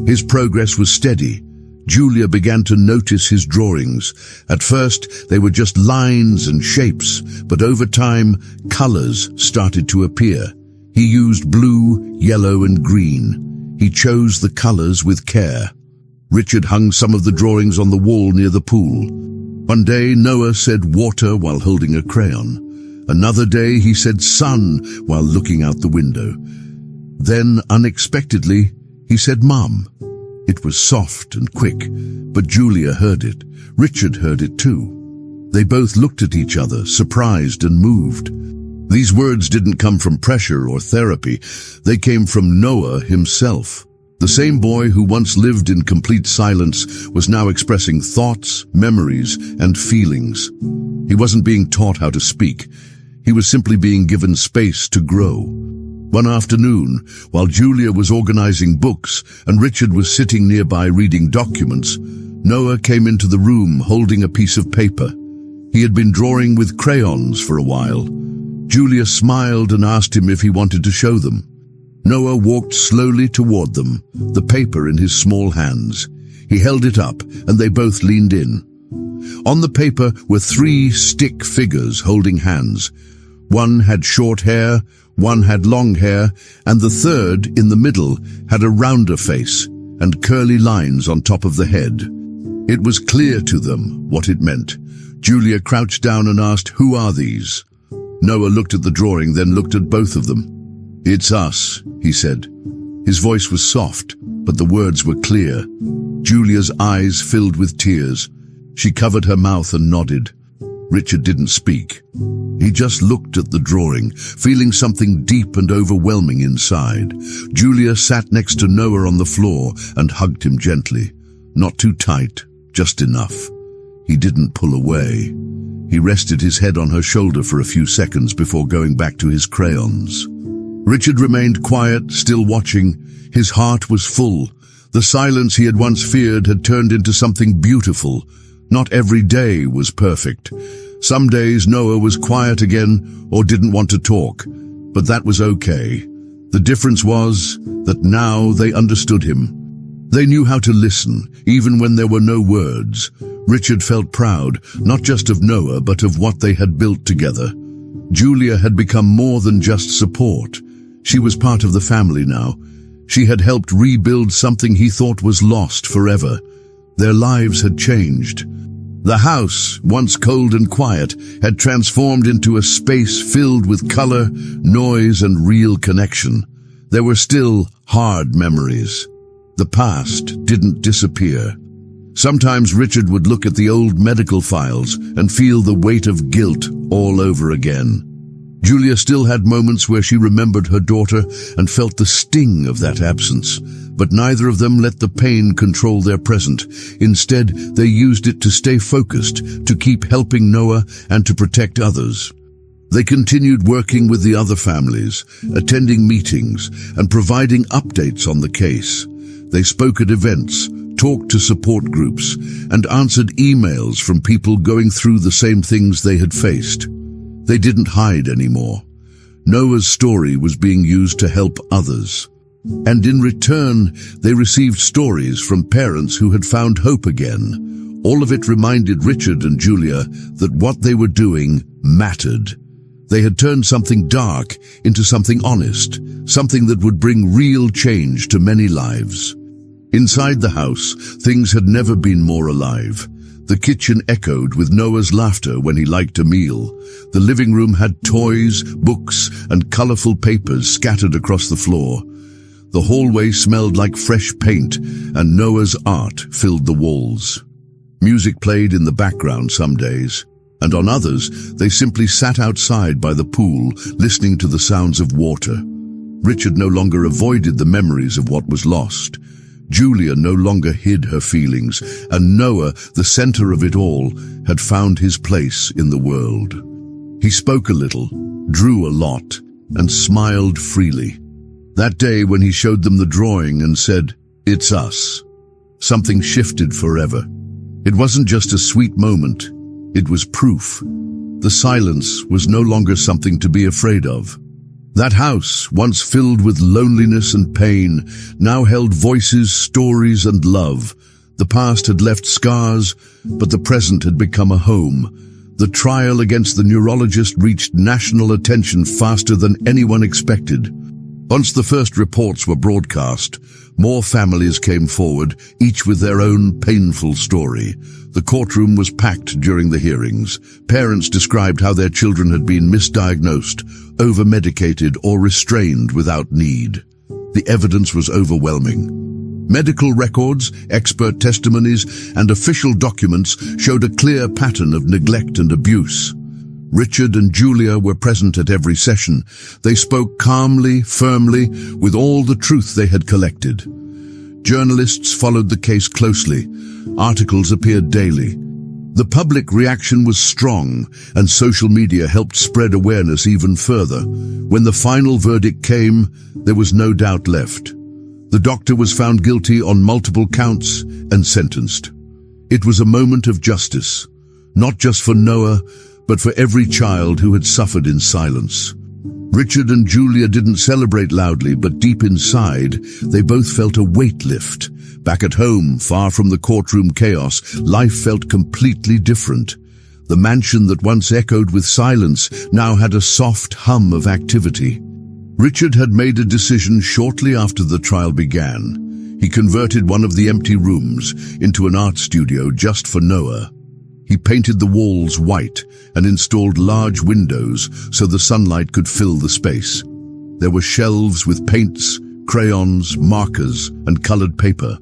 His progress was steady. Julia began to notice his drawings. At first, they were just lines and shapes, but over time, colors started to appear. He used blue, yellow, and green. He chose the colors with care. Richard hung some of the drawings on the wall near the pool. One day, Noah said water while holding a crayon. Another day, he said sun while looking out the window. Then, unexpectedly, he said Mum. It was soft and quick, but Julia heard it. Richard heard it too. They both looked at each other, surprised and moved. These words didn't come from pressure or therapy. They came from Noah himself. The same boy who once lived in complete silence was now expressing thoughts, memories, and feelings. He wasn't being taught how to speak. He was simply being given space to grow. One afternoon, while Julia was organizing books and Richard was sitting nearby reading documents, Noah came into the room holding a piece of paper. He had been drawing with crayons for a while. Julia smiled and asked him if he wanted to show them. Noah walked slowly toward them, the paper in his small hands. He held it up, and they both leaned in. On the paper were 3 stick figures holding hands. One had short hair, one had long hair, and the third, in the middle, had a rounder face and curly lines on top of the head. It was clear to them what it meant. Julia crouched down and asked, "Who are these?" Noah looked at the drawing, then looked at both of them. "It's us," he said. His voice was soft, but the words were clear. Julia's eyes filled with tears. She covered her mouth and nodded. Richard didn't speak. He just looked at the drawing, feeling something deep and overwhelming inside. Julia sat next to Noah on the floor and hugged him gently. Not too tight, just enough. He didn't pull away. He rested his head on her shoulder for a few seconds before going back to his crayons. Richard remained quiet, still watching. His heart was full. The silence he had once feared had turned into something beautiful. Not every day was perfect. Some days Noah was quiet again or didn't want to talk, but that was okay. The difference was that now they understood him. They knew how to listen, even when there were no words. Richard felt proud, not just of Noah, but of what they had built together. Julia had become more than just support. She was part of the family now. She had helped rebuild something he thought was lost forever. Their lives had changed. The house, once cold and quiet, had transformed into a space filled with color, noise, and real connection. There were still hard memories. The past didn't disappear. Sometimes Richard would look at the old medical files and feel the weight of guilt all over again. Julia still had moments where she remembered her daughter and felt the sting of that absence, but neither of them let the pain control their present. Instead, they used it to stay focused, to keep helping Noah and to protect others. They continued working with the other families, attending meetings, and providing updates on the case. They spoke at events, talked to support groups, and answered emails from people going through the same things they had faced. They didn't hide anymore. Noah's story was being used to help others. And in return, they received stories from parents who had found hope again. All of it reminded Richard and Julia that what they were doing mattered. They had turned something dark into something honest, something that would bring real change to many lives. Inside the house, things had never been more alive. The kitchen echoed with Noah's laughter when he liked a meal. The living room had toys, books, and colorful papers scattered across the floor. The hallway smelled like fresh paint, and Noah's art filled the walls. Music played in the background some days, and on others, they simply sat outside by the pool, listening to the sounds of water. Richard no longer avoided the memories of what was lost. Julia no longer hid her feelings, and Noah, the center of it all, had found his place in the world. He spoke a little, drew a lot, and smiled freely. That day when he showed them the drawing and said, "It's us," something shifted forever. It wasn't just a sweet moment, it was proof. The silence was no longer something to be afraid of. That house, once filled with loneliness and pain, now held voices, stories, and love. The past had left scars, but the present had become a home. The trial against the neurologist reached national attention faster than anyone expected. Once the first reports were broadcast, more families came forward, each with their own painful story. The courtroom was packed during the hearings. Parents described how their children had been misdiagnosed, over-medicated, or restrained without need. The evidence was overwhelming. Medical records, expert testimonies, and official documents showed a clear pattern of neglect and abuse. Richard and Julia were present at every session. They spoke calmly, firmly, with all the truth they had collected. Journalists followed the case closely. Articles appeared daily. The public reaction was strong, and social media helped spread awareness even further. When the final verdict came, there was no doubt left. The doctor was found guilty on multiple counts and sentenced. It was a moment of justice, not just for Noah, but for every child who had suffered in silence. Richard and Julia didn't celebrate loudly, but deep inside, they both felt a weight lift. Back at home, far from the courtroom chaos, life felt completely different. The mansion that once echoed with silence now had a soft hum of activity. Richard had made a decision shortly after the trial began. He converted one of the empty rooms into an art studio just for Noah. He painted the walls white and installed large windows so the sunlight could fill the space. There were shelves with paints, crayons, markers, and colored paper.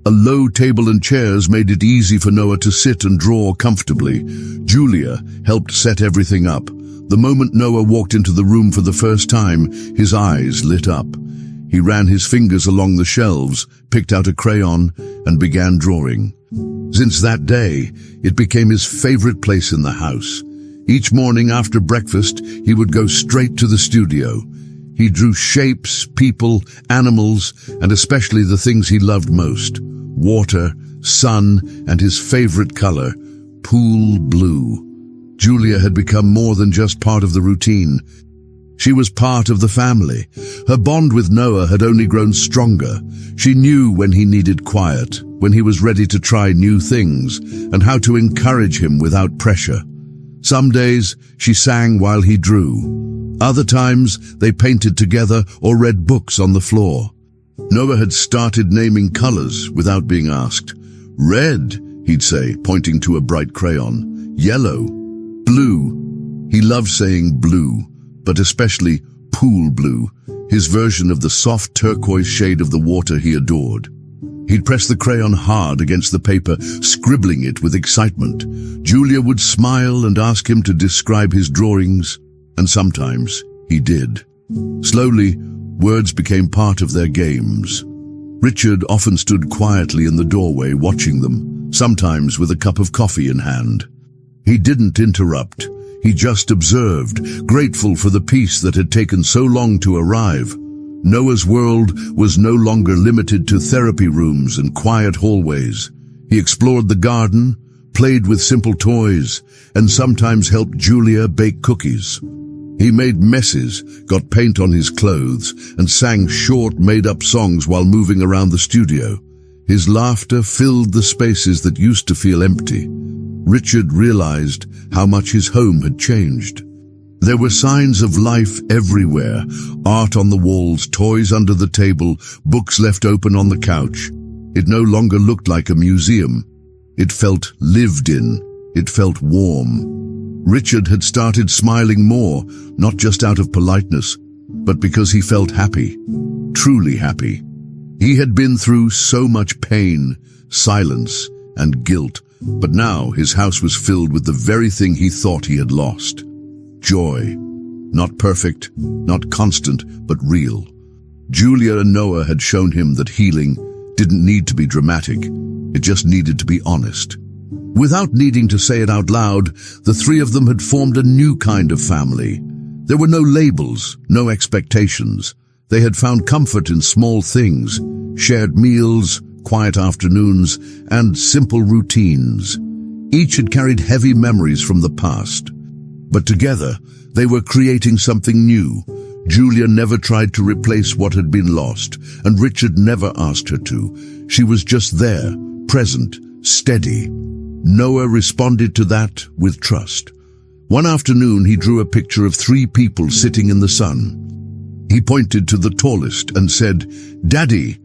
A low table and chairs made it easy for Noah to sit and draw comfortably. Julia helped set everything up. The moment Noah walked into the room for the first time, his eyes lit up. He ran his fingers along the shelves, picked out a crayon, and began drawing. Since that day, it became his favorite place in the house. Each morning after breakfast, he would go straight to the studio. He drew shapes, people, animals, and especially the things he loved most: water, sun, and his favorite color, pool blue. Julia had become more than just part of the routine. She was part of the family. Her bond with Noah had only grown stronger. She knew when he needed quiet, when he was ready to try new things, and how to encourage him without pressure. Some days she sang while he drew. Other times they painted together or read books on the floor. Noah had started naming colors without being asked. Red, he'd say, pointing to a bright crayon. Yellow. Blue. He loved saying blue, but especially pool blue, his version of the soft turquoise shade of the water he adored. He'd press the crayon hard against the paper, scribbling it with excitement. Julia would smile and ask him to describe his drawings, and sometimes he did. Slowly, words became part of their games. Richard often stood quietly in the doorway watching them, sometimes with a cup of coffee in hand. He didn't interrupt. He just observed, grateful for the peace that had taken so long to arrive. Noah's world was no longer limited to therapy rooms and quiet hallways. He explored the garden, played with simple toys, and sometimes helped Julia bake cookies. He made messes, got paint on his clothes, and sang short, made-up songs while moving around the studio. His laughter filled the spaces that used to feel empty. Richard realized how much his home had changed. There were signs of life everywhere, art on the walls, toys under the table, books left open on the couch. It no longer looked like a museum. It felt lived in. It felt warm. Richard had started smiling more, not just out of politeness, but because he felt happy, truly happy. He had been through so much pain, silence, and guilt, but now his house was filled with the very thing he thought he had lost. Joy. Not perfect, not constant, but real. Julia and Noah had shown him that healing didn't need to be dramatic. It just needed to be honest. Without needing to say it out loud, the three of them had formed a new kind of family. There were no labels, no expectations. They had found comfort in small things, shared meals, quiet afternoons, and simple routines. Each had carried heavy memories from the past. But together, they were creating something new. Julia never tried to replace what had been lost, and Richard never asked her to. She was just there, present, steady. Noah responded to that with trust. One afternoon, he drew a picture of three people sitting in the sun. He pointed to the tallest and said, "Daddy,"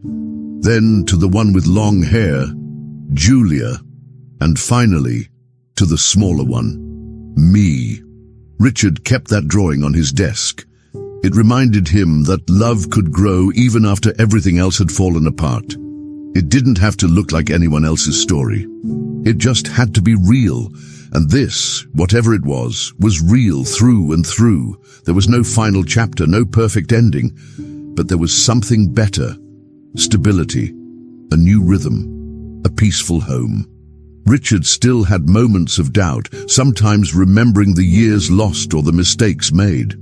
then to the one with long hair, "Julia," and finally, to the smaller one, "Me." Richard kept that drawing on his desk. It reminded him that love could grow even after everything else had fallen apart. It didn't have to look like anyone else's story. It just had to be real, and this, whatever it was real through and through. There was no final chapter, no perfect ending, but there was something better. Stability, a new rhythm, a peaceful home. Richard still had moments of doubt, sometimes remembering the years lost or the mistakes made.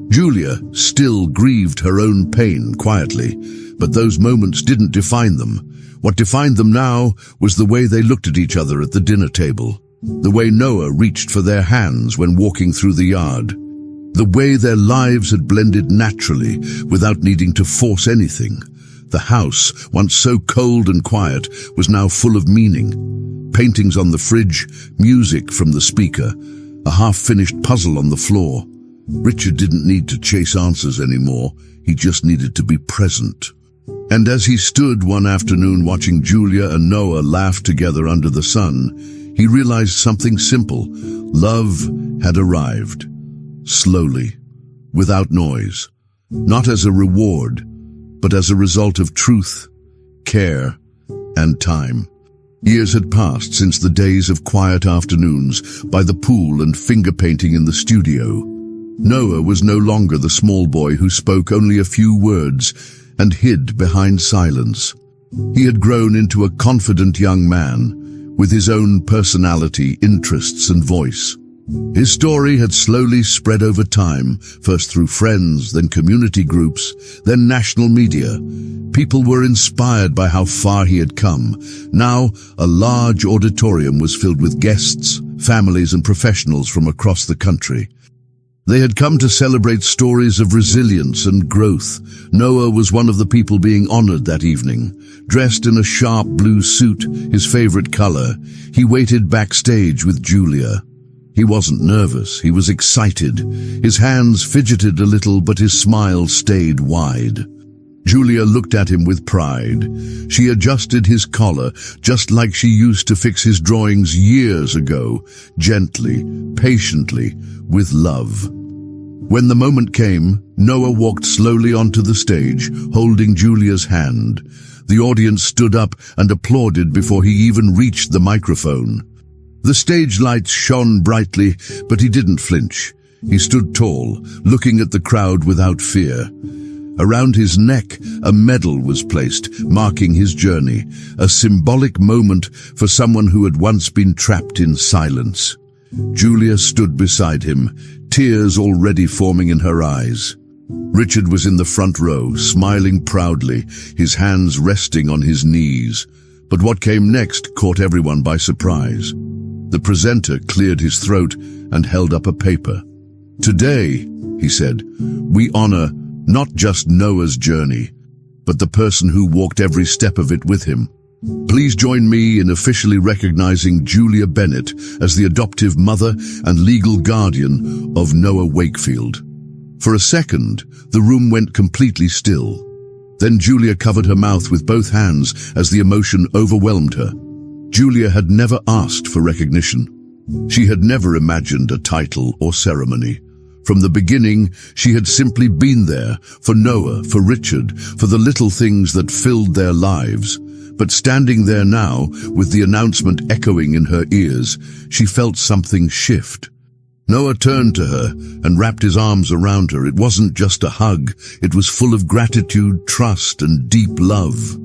Julia still grieved her own pain quietly, but those moments didn't define them. What defined them now was the way they looked at each other at the dinner table, the way Noah reached for their hands when walking through the yard, the way their lives had blended naturally without needing to force anything. The house, once so cold and quiet, was now full of meaning. Paintings on the fridge, music from the speaker, a half-finished puzzle on the floor. Richard didn't need to chase answers anymore. He just needed to be present. And as he stood one afternoon watching Julia and Noah laugh together under the sun, he realized something simple. Love had arrived. Slowly, without noise. Not as a reward, but as a result of truth, care, and time. Years had passed since the days of quiet afternoons by the pool and finger painting in the studio. Noah was no longer the small boy who spoke only a few words and hid behind silence. He had grown into a confident young man with his own personality, interests, and voice. His story had slowly spread over time, first through friends, then community groups, then national media. People were inspired by how far he had come. Now, a large auditorium was filled with guests, families and professionals from across the country. They had come to celebrate stories of resilience and growth. Noah was one of the people being honored that evening. Dressed in a sharp blue suit, his favorite color, he waited backstage with Julia. He wasn't nervous, he was excited. His hands fidgeted a little, but his smile stayed wide. Julia looked at him with pride. She adjusted his collar, just like she used to fix his drawings years ago, gently, patiently, with love. When the moment came, Noah walked slowly onto the stage, holding Julia's hand. The audience stood up and applauded before he even reached the microphone. The stage lights shone brightly, but he didn't flinch. He stood tall, looking at the crowd without fear. Around his neck, a medal was placed, marking his journey, a symbolic moment for someone who had once been trapped in silence. Julia stood beside him, tears already forming in her eyes. Richard was in the front row, smiling proudly, his hands resting on his knees. But what came next caught everyone by surprise. The presenter cleared his throat and held up a paper. "Today," he said, "we honor not just Noah's journey, but the person who walked every step of it with him. Please join me in officially recognizing Julia Bennett as the adoptive mother and legal guardian of Noah Wakefield." For a second, the room went completely still. Then Julia covered her mouth with both hands as the emotion overwhelmed her. Julia had never asked for recognition. She had never imagined a title or ceremony. From the beginning, she had simply been there, for Noah, for Richard, for the little things that filled their lives. But standing there now, with the announcement echoing in her ears, she felt something shift. Noah turned to her and wrapped his arms around her. It wasn't just a hug, it was full of gratitude, trust, and deep love.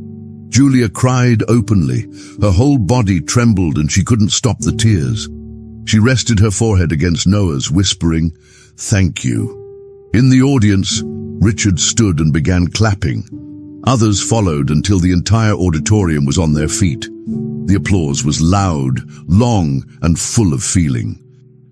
Julia cried openly. Her whole body trembled and she couldn't stop the tears. She rested her forehead against Noah's, whispering, "Thank you." In the audience, Richard stood and began clapping. Others followed until the entire auditorium was on their feet. The applause was loud, long, and full of feeling.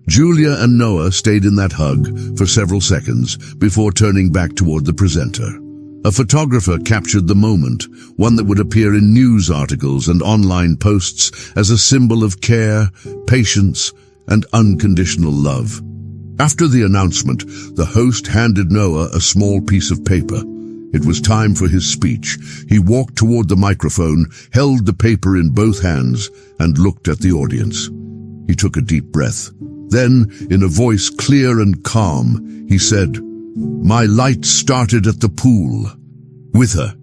Julia and Noah stayed in that hug for several seconds before turning back toward the presenter. A photographer captured the moment, one that would appear in news articles and online posts as a symbol of care, patience, and unconditional love. After the announcement, the host handed Noah a small piece of paper. It was time for his speech. He walked toward the microphone, held the paper in both hands, and looked at the audience. He took a deep breath. Then, in a voice clear and calm, he said, "My light started at the pool." With her,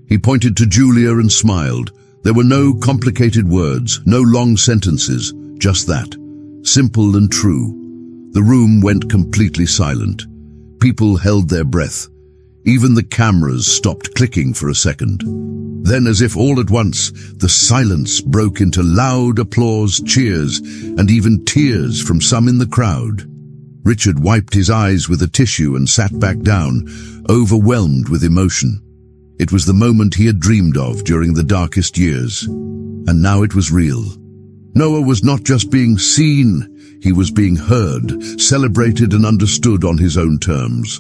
he pointed to Julia and smiled. There were no complicated words, no long sentences, just that. Simple and true. The room went completely silent. People held their breath. Even the cameras stopped clicking for a second. Then, as if all at once, the silence broke into loud applause, cheers, and even tears from some in the crowd. Richard wiped his eyes with a tissue and sat back down, overwhelmed with emotion. It was the moment he had dreamed of during the darkest years, and now it was real. Noah was not just being seen, he was being heard, celebrated and understood on his own terms.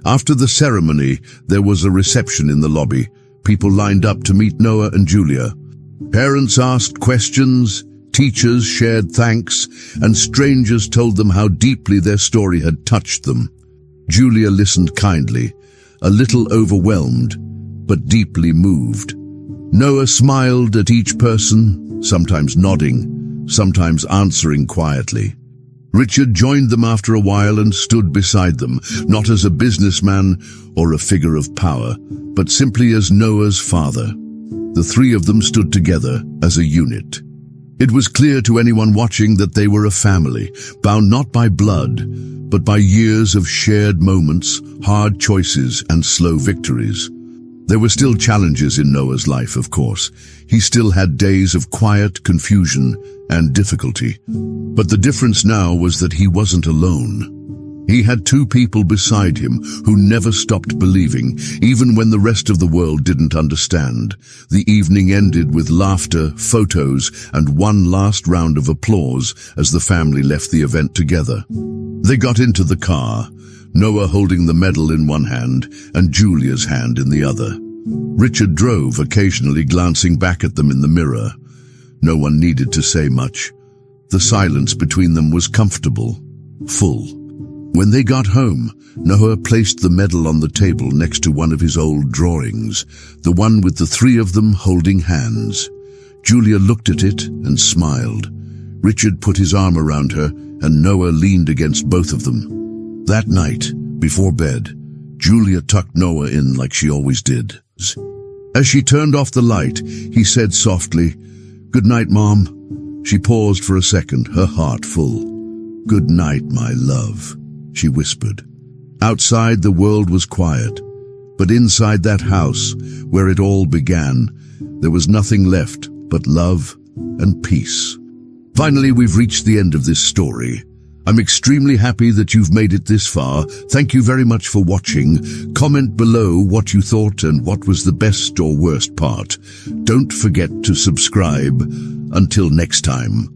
After the ceremony, there was a reception in the lobby. People lined up to meet Noah and Julia. Parents asked questions, teachers shared thanks, and strangers told them how deeply their story had touched them. Julia listened kindly, a little overwhelmed, but deeply moved. Noah smiled at each person, sometimes nodding, sometimes answering quietly. Richard joined them after a while and stood beside them, not as a businessman or a figure of power, but simply as Noah's father. The three of them stood together as a unit. It was clear to anyone watching that they were a family, bound not by blood, but by years of shared moments, hard choices, and slow victories. There were still challenges in Noah's life, of course. He still had days of quiet confusion and difficulty. But the difference now was that he wasn't alone. He had two people beside him who never stopped believing, even when the rest of the world didn't understand. The evening ended with laughter, photos, and one last round of applause as the family left the event together. They got into the car, Noah holding the medal in one hand and Julia's hand in the other. Richard drove, occasionally glancing back at them in the mirror. No one needed to say much. The silence between them was comfortable, full. When they got home, Noah placed the medal on the table next to one of his old drawings, the one with the three of them holding hands. Julia looked at it and smiled. Richard put his arm around her, and Noah leaned against both of them. That night, before bed, Julia tucked Noah in like she always did. As she turned off the light, he said softly, "Good night, Mom." She paused for a second, her heart full. "Good night, my love," she whispered. Outside, the world was quiet, but inside that house, where it all began, there was nothing left but love and peace. Finally, we've reached the end of this story. I'm extremely happy that you've made it this far. Thank you very much for watching. Comment below what you thought and what was the best or worst part. Don't forget to subscribe. Until next time.